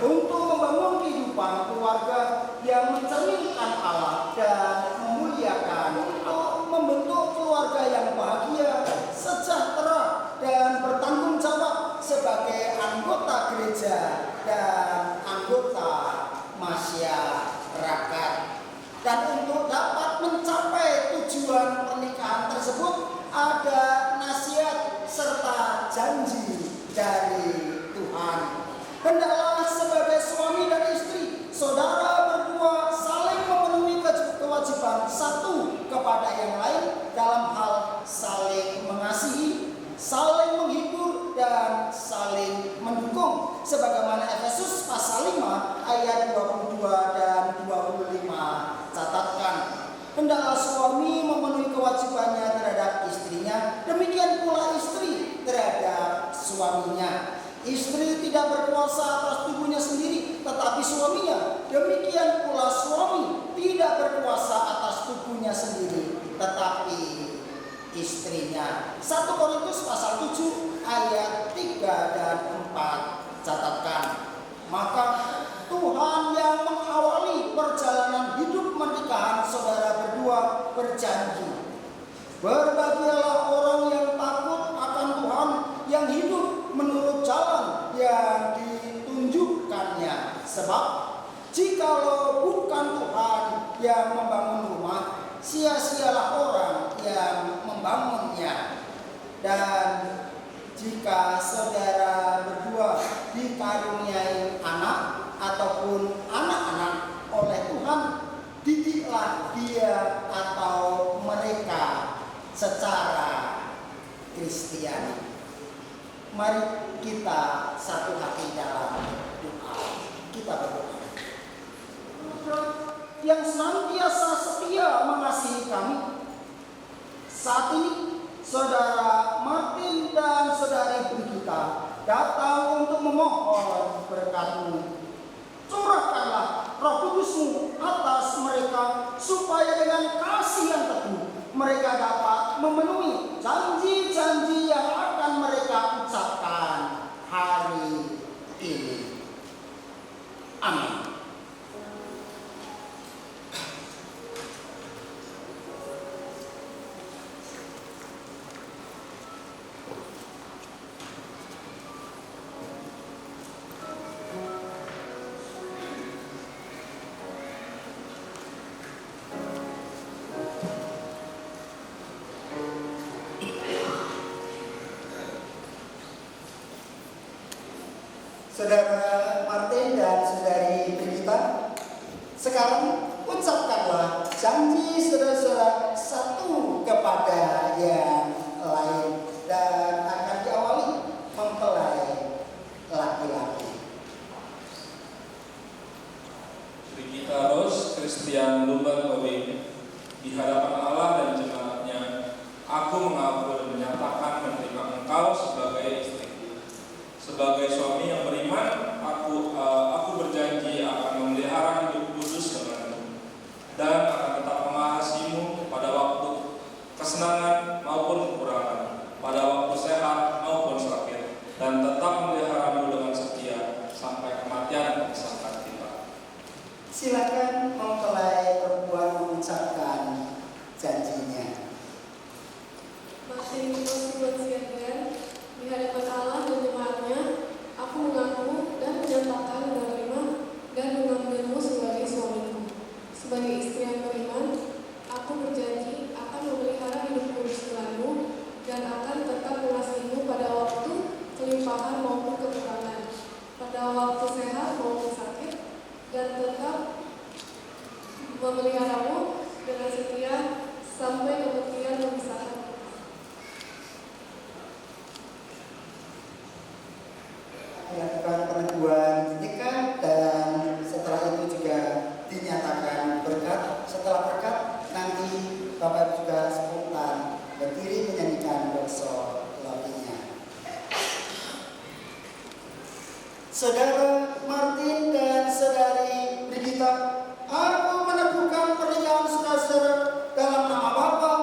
untuk membangun kehidupan keluarga yang mencerminkan Allah dan memuliakan, untuk membentuk keluarga yang bahagia, sejahtera dan bertanggung jawab sebagai anggota gereja dan anggota masyarakat. Dan untuk dapat mencapai tujuan pernikahan tersebut ada nasihat serta janji dari Tuhan. Hendaklah sebagai suami dan istri, saudara berdua saling memenuhi kewajiban satu kepada yang lain dalam hal saling mengasihi, saling menghibur dan saling mendukung, sebagaimana Efesus pasal 5 ayat 22 dan 25. Catatkan, hendaklah suami memenuhi kewajibannya terhadap istrinya, demikian pula istri terhadap suaminya. Istri tidak berkuasa atas tubuhnya sendiri, tetapi suaminya. Demikian pula suami tidak berkuasa atas tubuhnya sendiri, tetapi istrinya. 1 Korintus pasal 7 ayat 3 dan 4. Catatkan. Maka Tuhan yang mengawali perjalanan hidup pernikahan saudara berdua berjanji, berbahagialah orang yang takut akan Tuhan, yang hidup menurut jalan yang ditunjukkannya. Sebab jikalau bukan Tuhan yang membangun rumah, sia-sialah orang yang membangunnya. Dan jika saudara berdua dikaruniai anak ataupun anak-anak oleh Tuhan, didiklah dia atau mereka secara Kristiani. Mari kita satu hati dalam doa. Kita berdoa. Yang senantiasa setia mengasihi kami, saat ini Saudara Martin dan Saudari Brigita datang untuk memohon berkat-Mu. Curahkanlah Roh Kudus-Mu atas mereka, supaya dengan kasih yang teguh mereka dapat memenuhi janji-janji yang akan mereka ucapkan hari ini. Amin. Saudara Martin dan Saudari Brigita, sekarang ucapkanlah janji saudara-saudara satu kepada yang lain, dan akan diawali mempelai laki-laki. Brigita Rose Christian Lumban Lowin, di hadapan Allah dan jemaatnya, aku mengaku dan menyatakan menerima engkau sebagai istriku. Sebagai suami yang beriman, aku berjanji akan memelihara hidup kudus denganmu, dan akan tetap mengasihimu pada waktu kesenangan maupun kekurangan, pada waktu sehat maupun sakit, dan tetap memeliharamu dengan setia sampai kematian memisahkan kita. Silakan mempelai perempuan mengucapkan janjinya. Masih bersiapkan di hadapan Allah dan jemaatnya, aku mengaku dan menyatakan menerima dan mengambilmu sebagai suamiku. Sebagai istri yang beriman, aku berjanji akan memelihara hidup kudus denganmu dan akan tetap mengasihimu pada waktu kelimpahan maupun kekurangan, pada waktu sehat maupun sakit, dan tetap memeliharamu dengan setia sampai kematian memisahkan. Melakukan peneguhan nikah, dan setelah itu juga dinyatakan berkat. Setelah berkat, nanti Bapak juga spontan berdiri menyanyikan doksor lautinya. Saudara Martin dan Saudari Brigita, aku meneguhkan pernikahan saudara dalam nama Bapa,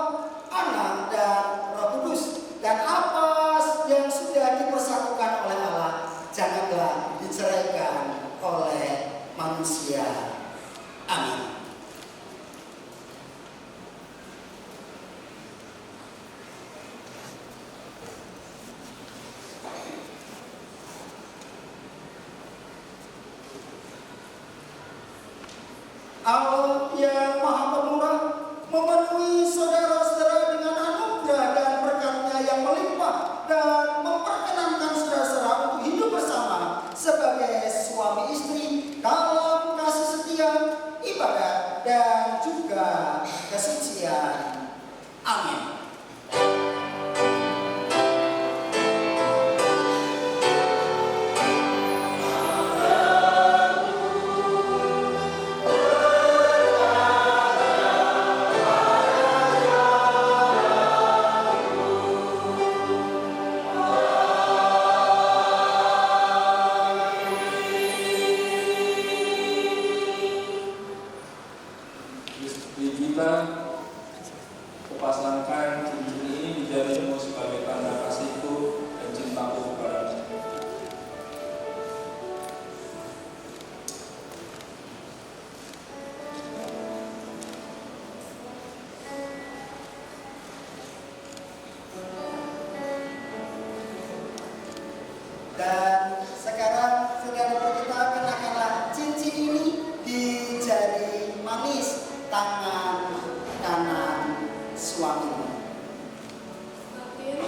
Anak, dan Roh Kudus, dan apa yang sudah dipersatukan oleh Allah janganlah diceraikan oleh manusia. Amin. Allah yang Maha Pemurah memenuhi saudara-saudara dengan anugerah dan berkat-Nya yang melimpah, dan memperkenankan saudara-saudara untuk hidup bersama sebagai suami istri dalam kasih setia, ibadat, dan juga kesucian. Amin. Brigita, kupasangkan cincin ini di jarimu sebagai tanda kasihku dan cintaku kepadamu. Dan sekarang saudara kita kenakanlah cincin ini di jari manis tangan kanan suamimu. Martin,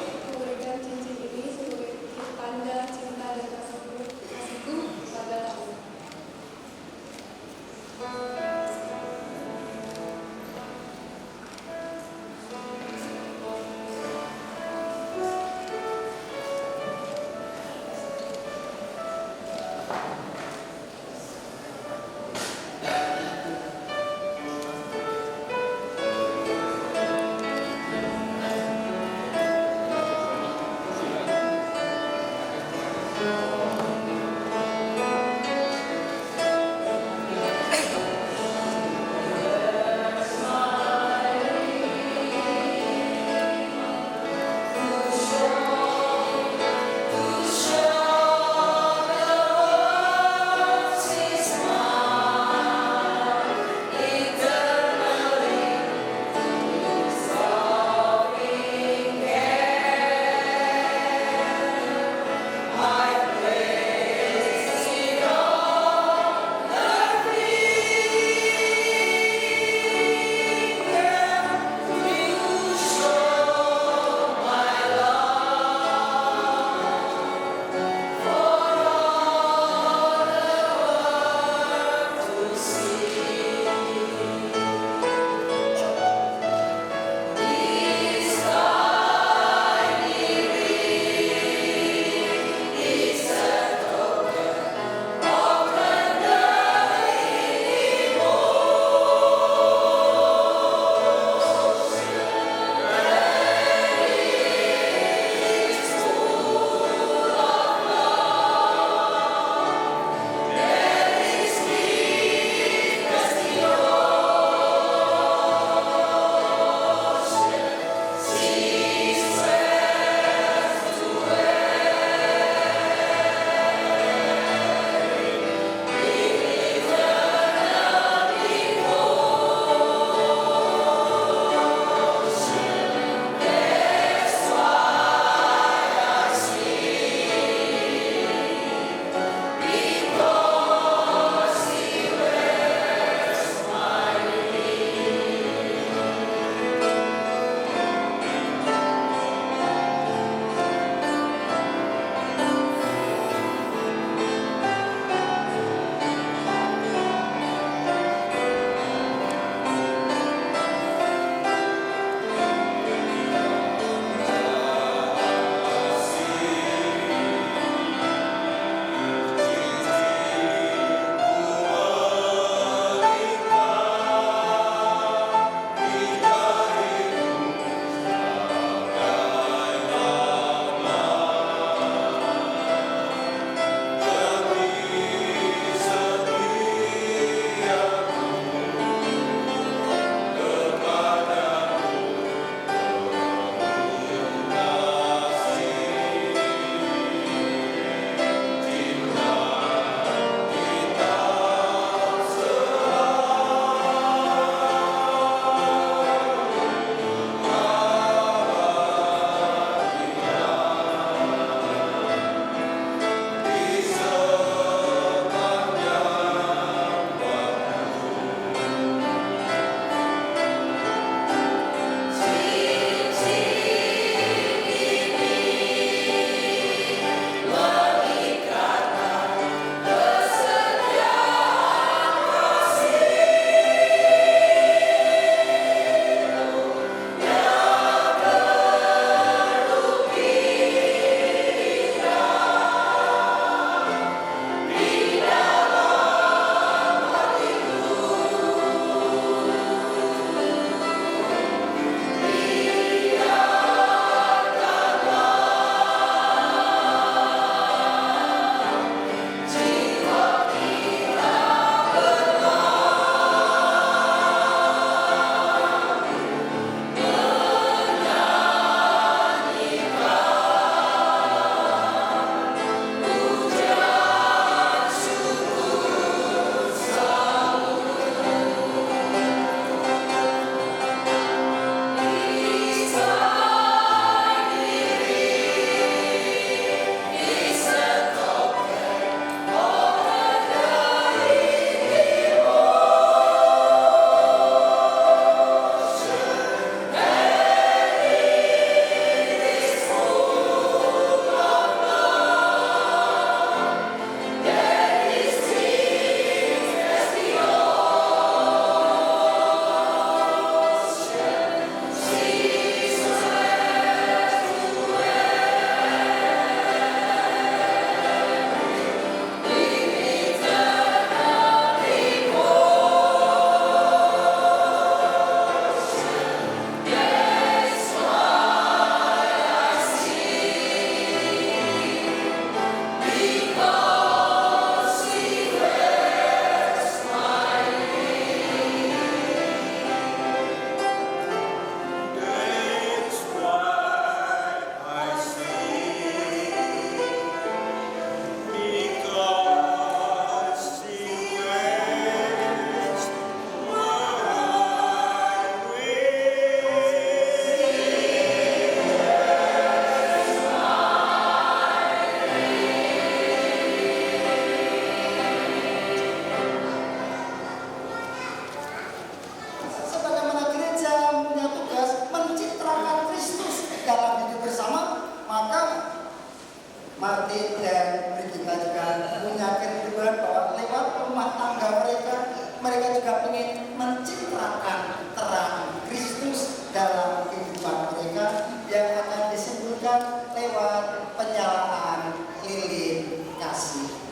mereka juga ingin mencitrakan terang Kristus dalam kehidupan mereka yang akan disimbolkan lewat penyalaan lilin kasih.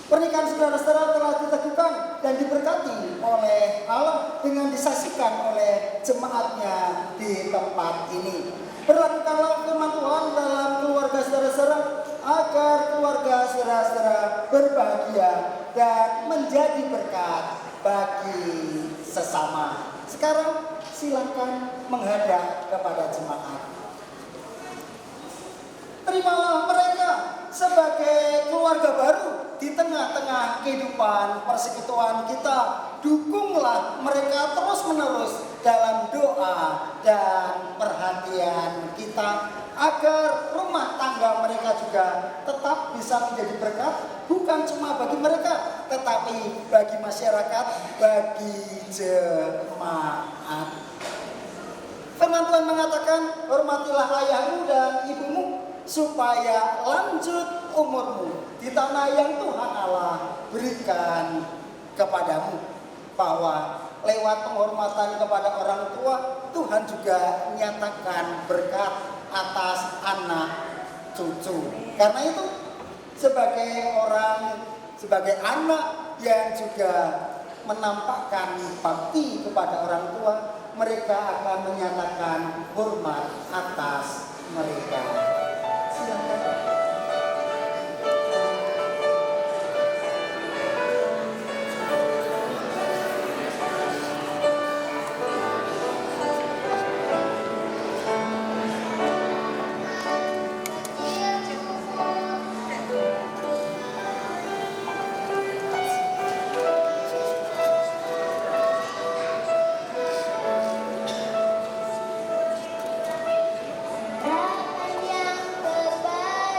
Pernikahan saudara-saudara telah diteguhkan dan diberkati oleh Allah dengan disaksikan oleh jemaatnya di tempat ini. Berlakukanlah firman Tuhan dalam keluarga saudara-saudara agar keluarga saudara-saudara berbahagia dan menjadi berkat bagi sesama. Sekarang silakan menghadap kepada jemaat. Terimalah mereka sebagai keluarga baru di tengah-tengah kehidupan persekutuan kita. Dukunglah mereka terus-menerus dalam doa dan perhatian kita agar rumah tangga mereka juga tetap bisa menjadi berkat, bukan cuma bagi mereka tetapi bagi masyarakat, bagi jemaat. Firman Tuhan mengatakan, hormatilah ayahmu dan ibumu supaya lanjut umurmu di tanah yang Tuhan Allah berikan kepadamu. Bahwa lewat penghormatan kepada orang tua, Tuhan juga menyatakan berkat atas anak cucu. Karena itu sebagai anak yang juga menampakkan bakti kepada orang tua, mereka akan menyatakan hormat atas mereka. Silakan. Yang terbaik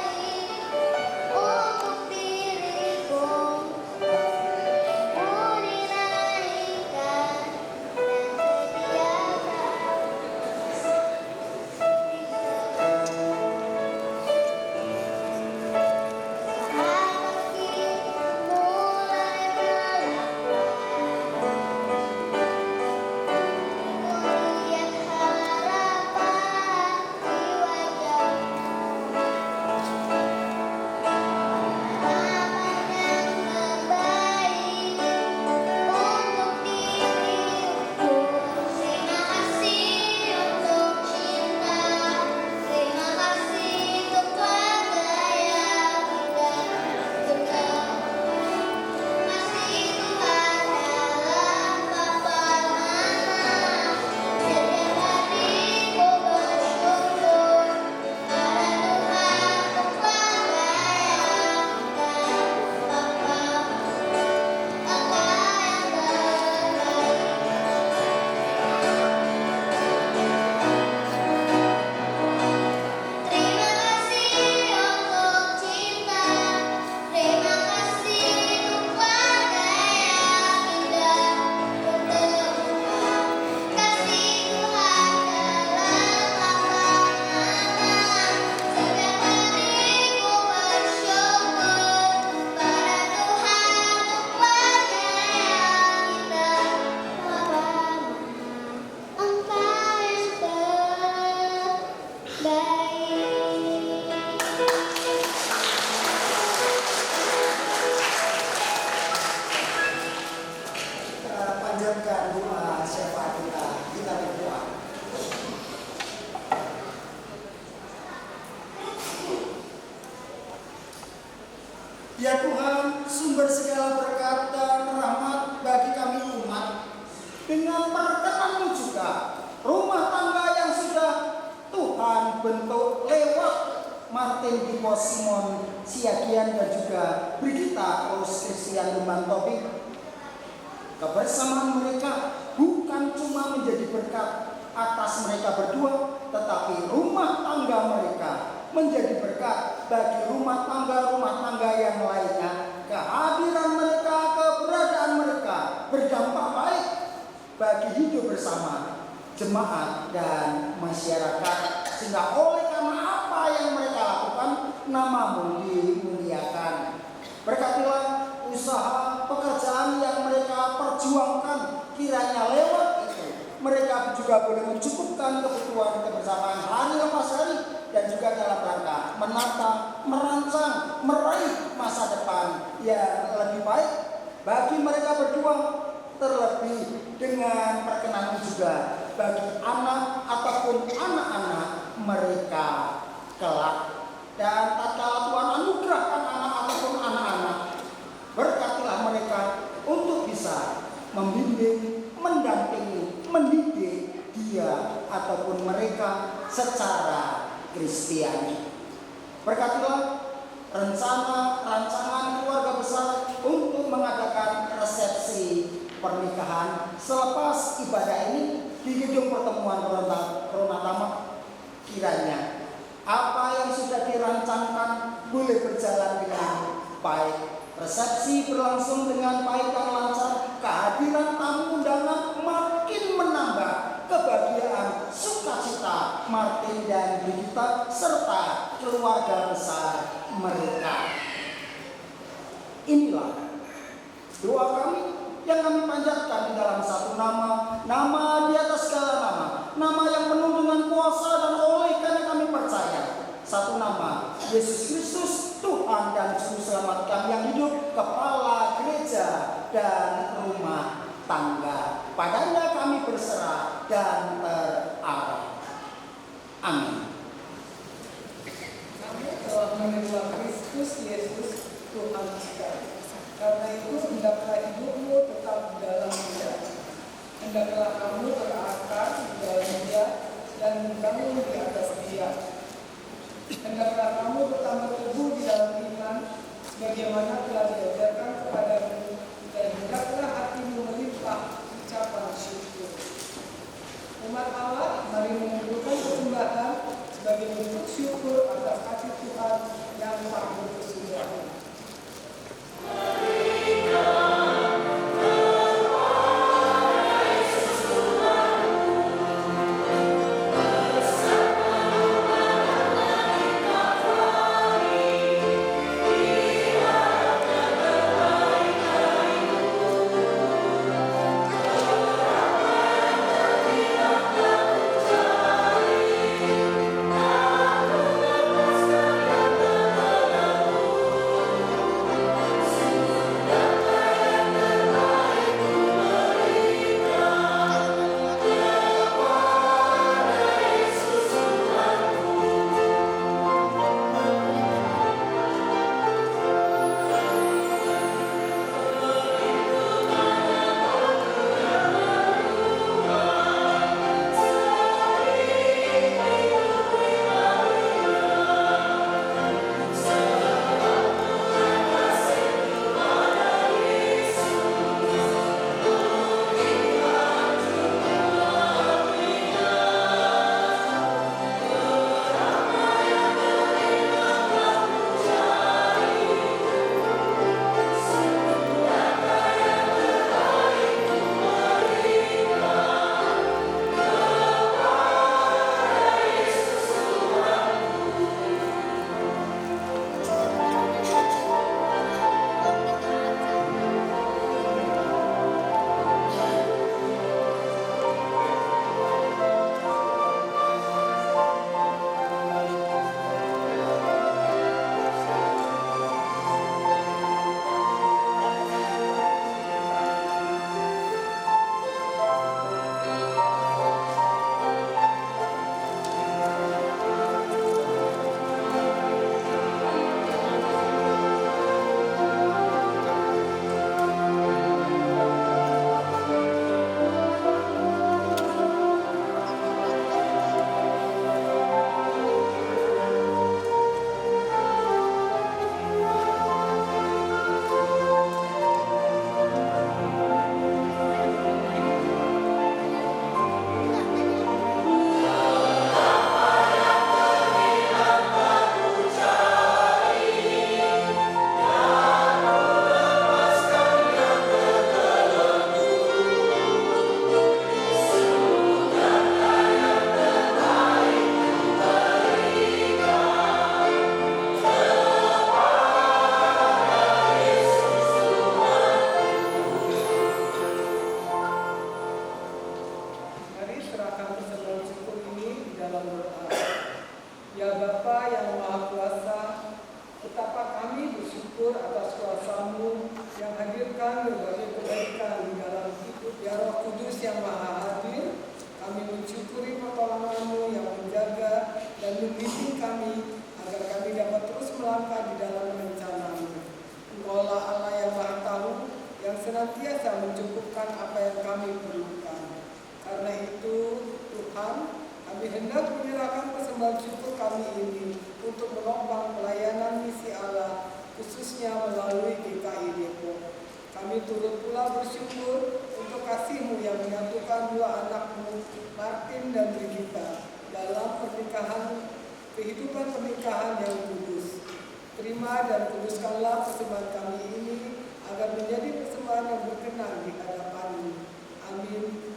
Tuhan, sumber segala berkat dan rahmat bagi kami umat. Dengan perkenan-Mu juga, rumah tangga yang sudah Tuhan bentuk lewat Martin Dipo Simon Siagian dan juga Brigita Rose Christian Luman Topik. Kebersamaan mereka bukan cuma menjadi berkat atas mereka berdua, tetapi rumah tangga mereka menjadi berkat bagi rumah tangga yang lainnya. Kehadiran mereka, keberadaan mereka berdampak baik bagi hidup bersama jemaat dan masyarakat, sehingga oleh karena apa yang mereka lakukan, nama-Mu dimuliakan. Berkatilah usaha pekerjaan yang mereka perjuangkan, kiranya lewat itu mereka juga boleh mencukupkan kebutuhan kebersamaan hari lepas hari, dan juga dalam rangka menata, merancang, meraih masa depan yang lebih baik bagi mereka berdua, terlebih dengan perkenan juga bagi anak ataupun anak-anak mereka kelak. Dan tatkala Tuhan anugerahkan anak ataupun anak-anak, berkatilah mereka untuk bisa membimbing, mendampingi, mendidik dia ataupun mereka secara Kristiani. Berkatilah rancangan keluarga besar untuk mengadakan resepsi pernikahan selepas ibadah ini di gedung pertemuan Ronatama. Kiranya apa yang sudah dirancangkan boleh berjalan dengan baik, resepsi berlangsung dengan baik dan lancar, kehadiran tamu undangan makin menambah kebahagiaan, sukacita Martin dan Brigita serta keluarga besar mereka. Inilah doa kami yang kami panjatkan di dalam satu nama, nama di atas segala nama, nama yang penuh dengan kuasa, dan oleh karena kami percaya satu nama, Yesus Kristus, Tuhan dan Juru Selamat kami yang hidup, Kepala Gereja dan rumah tangga. Padanya kami berserah dan terarah. Amin. Kami telah menerima Kristus Yesus Tuhan kita. Karena itu hendaklah hidupmu tetap dalam Dia. Hendaklah kamu berakar di dalam Dia dan membangun di atas Dia. Hendaklah kamu bertambah teguh di dalam iman, sebagaimana telah diajarkan kepadamu, dan hendaklah hatimu melimpah ucapan syukur. Umat Allah, mari mengumpulkan persembahan sebagai bentuk syukur atas kasih Tuhan yang tak berkesudahan. senantiasa mencukupkan apa yang kami perlukan. Karena itu, Tuhan, kami hendak menyerahkan persembahan syukur kami ini untuk menopang pelayanan misi Allah, khususnya melalui GKI Depok. Kami turut pula bersyukur untuk kasih-Mu yang menyatukan dua anak-Mu, Martin dan Brigita, dalam kehidupan pernikahan yang kudus. Terima dan kuduskanlah persembahan kami ini agar menjadi persembahan yang berkenan di hadapan-Mu. Amin.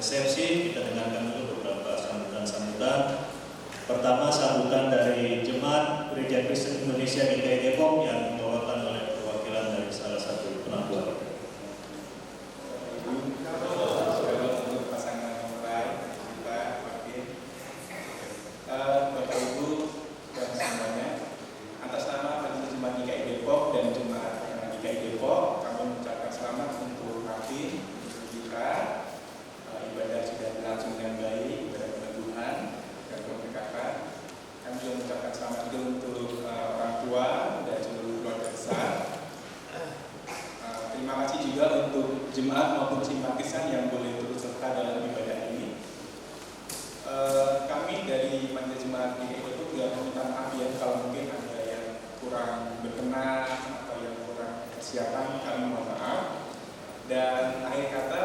resepsi, kita dengarkan dulu beberapa sambutan-sambutan. Pertama, sambutan dari Jemaat Gereja Kristen Indonesia GKI Depok yang dibawakan oleh perwakilan dari salah satu penangguhan. Bapak Ibu dan semuanya, atas nama Majelis Jemaat GKI Depok dan Jemaat GKI Depok, kami Terima kasih juga untuk jemaat maupun simpatisan yang boleh turut serta dalam ibadah ini. Kami dari Panitia Jemaat GKI Depok juga meminta maaf ya kalau mungkin ada yang kurang berkenan atau yang kurang persiapan, kami mohon maaf. Dan akhir kata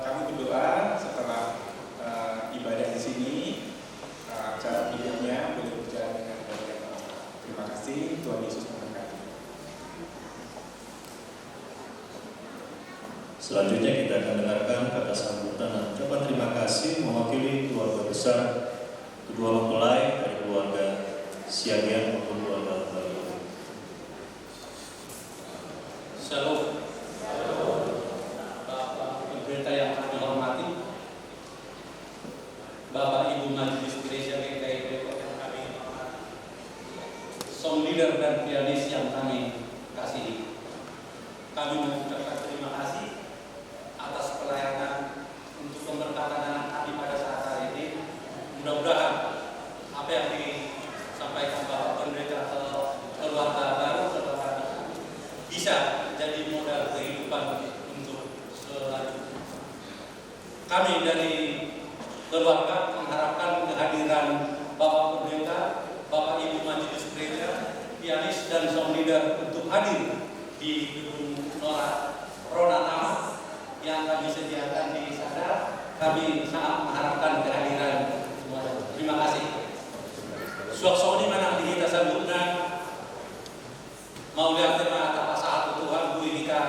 kami berdoa setelah ibadah di sini acara hidupnya boleh berjalan dengan baik dan aman. Terima kasih, Tuhan Yesus memberkati. Selanjutnya kita akan dengarkan kata sambutan dan ucapan terima kasih mewakili keluarga besar kedua mempelai dari keluarga Siagian maupun keluarga Bali. Shalom. Bapak Pendeta yang kami hormati, Bapak Ibu Majelis Gereja GKI Depok yang kami hormati, song leader dan pianis yang kami kasihi, kami mengucapkan terima kasih atas pelayanan untuk pemberkatan anak kami pada saat hari ini. Mudah-mudahan apa yang disampaikan Bapak Pendeta ke keluarga baru setelah bisa jadi modal kehidupan untuk selanjutnya. Kami dari keluarga mengharapkan kehadiran Bapak Pendeta, Bapak Ibu Majelis Gereja, pianis dan song leader untuk hadir di gedung Ronatama yang kami sediakan di sana. Kami sangat mengharapkan kehadiran semuanya. Terima kasih. Suasana mana kita sambutnya mau lihat tema apa saat Tuhan Bu Ika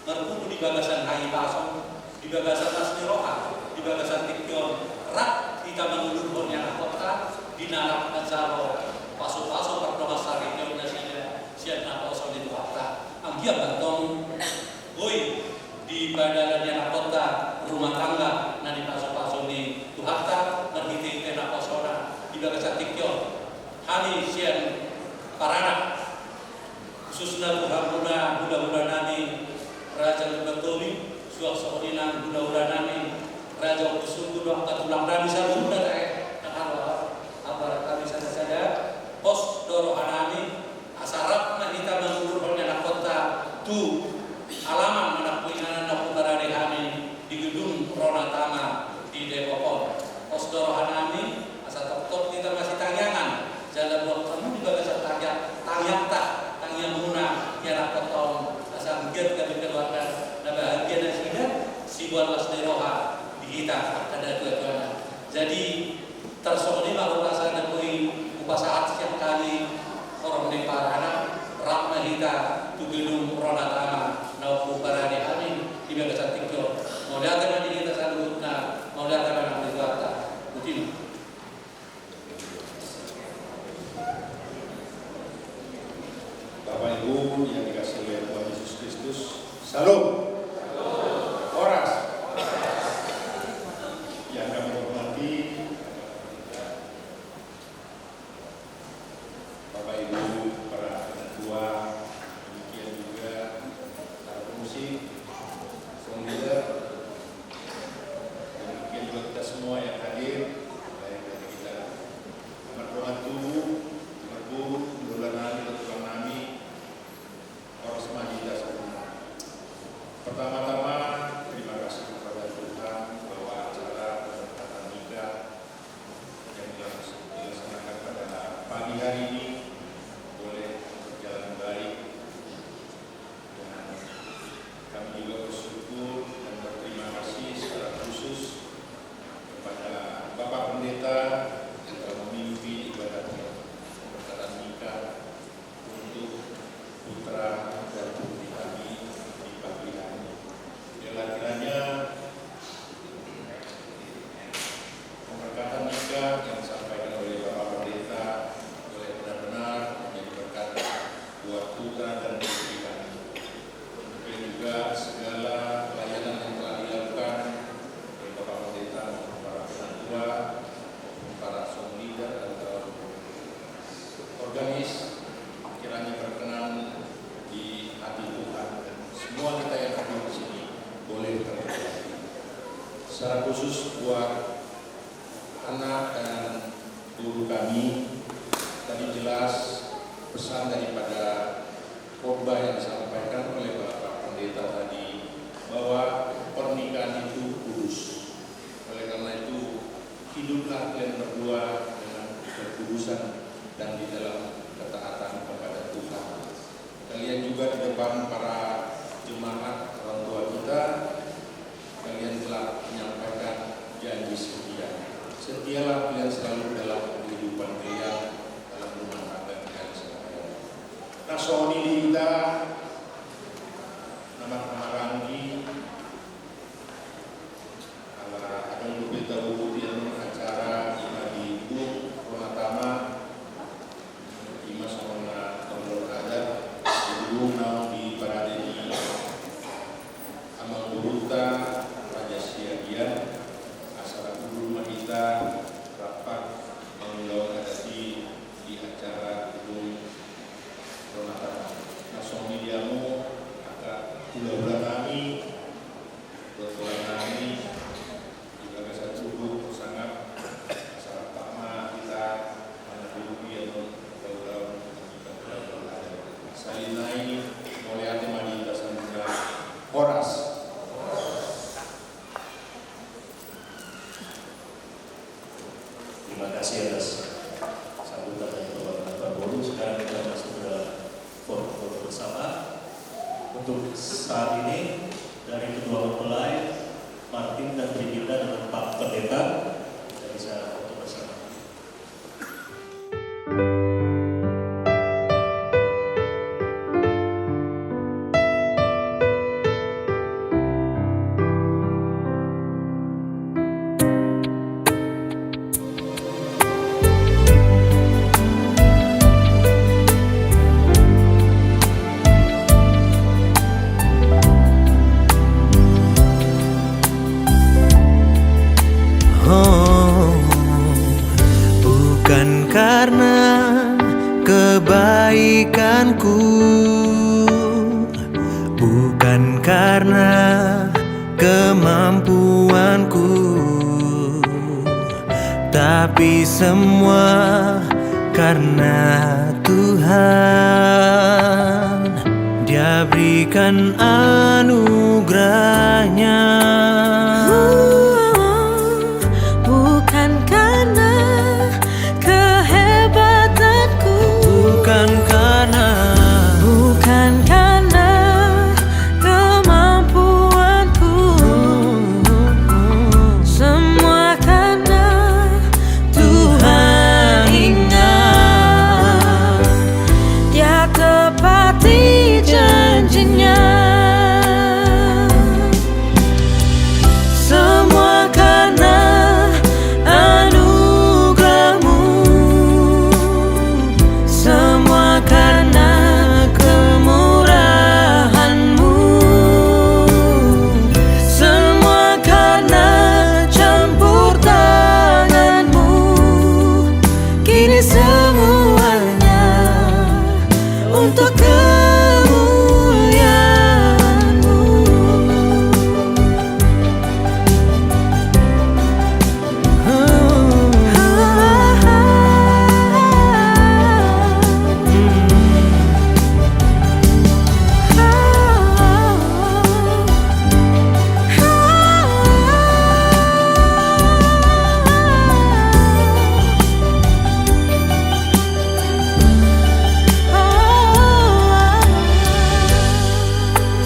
berkumpul di bagasan Hai Pasong, di bagasan Tasmiroha, di bagasan Tikyon, rak kita mengundur bornya kota di nanak Nazaro, pasu-pasu pertama sari nyonya siapa pasong di wakta, anggia bantong, boy di badan yang kota rumah tangga nani pasu-pasu di Tuhata berhiti tena pasona di bagasan Tikyon, hani sian parana. Khususnya Tuhan budak-budak nami Raja Lembatomi, suak seorang budak-budak nami Raja Kusung budak katulang nami salu budak apa kami saja pos dorohan nami asarap kita mengukur anak kota tu alaman anak puinan anak utara kami di gedung Ronatama di Depok. Pos dorohan nami asal top kita masih tangyangan jalan buat kamu juga bisa tangyak tak yang guna tiada potong asal giat kami keluarga dan bahagia dan sudah si buat wasderoha di kita ada tujuan. Jadi tersoni baru rasa nakui upasahat setiap kali orang di parana ramah kita tu gedung Ronatama nau parade kami di bagasan Tikyo mau lihat teman kita salutna mau lihat teman di Jakarta utin. Bapak Ibu yang dikasihi oleh Tuhan Yesus Kristus, salam. Oras. Yang kami hormati Bapak Ibu para ketua, demikian juga para pemusik, song leader, demikian juga kita semua yang hadir, baik dari kita mertua tubuh, merbu, bulan nami, Oros Majida semua. Pertama-tama terima kasih kepada Tuhan bahwa acara pemberkatan nikah yang dilaksanakan pada pagi hari ini boleh berjalan baik. Dan kami juga bersyukur dan berterima kasih secara khusus kepada Bapak Pendeta yang telah memimpin ibadah pemberkatan nikah untuk putra dan putri kami di pagi hari ini. Biarlah kiranya pemberkatan nikah yang disampaikan oleh Bapak Pendeta boleh benar-benar menjadi berkat buat putra dan putri kami. Demikian juga segala pelayanan yang telah dilakukan oleh Bapak Pendeta maupun para penatua, para song leader dan organis, kiranya berkenan di hati Tuhan. Semua kita yang hadir di sini boleh terberkati. Secara khusus buat anak dan guru kami, tadi jelas pesan daripada khotbah yang disampaikan oleh Bapak Pendeta Bulan kami, Tuhan kami, juga kesan subuh sangat masalah pertama kita menghadapi atau salinai oleh hati manita samudra Horas. Terima kasih atas sambutan dari Bapak Guru. Sekarang kita masuk ke dalam forum bersama. Untuk saat ini dari kedua mempelai Martin dan Brigita dengan Pak Pendeta kita bisa foto bersama. Bukan karena kebaikanku, bukan karena kemampuanku, tapi semua karena Tuhan. Dia berikan anugerahnya. Bukan karena kehebatanku, bukan karena kemampuanku, semua karena Tuhan ingat. Dia tepati janjinya. Semua karena anugerahmu, semua karena kemurahanmu, semua karena campur tanganmu. Kini semuanya untuk kemuliaan-Mu.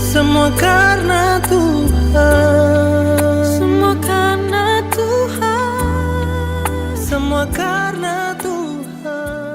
Semua karena Tuhan, semua karena Tuhan, semua karena Tuhan.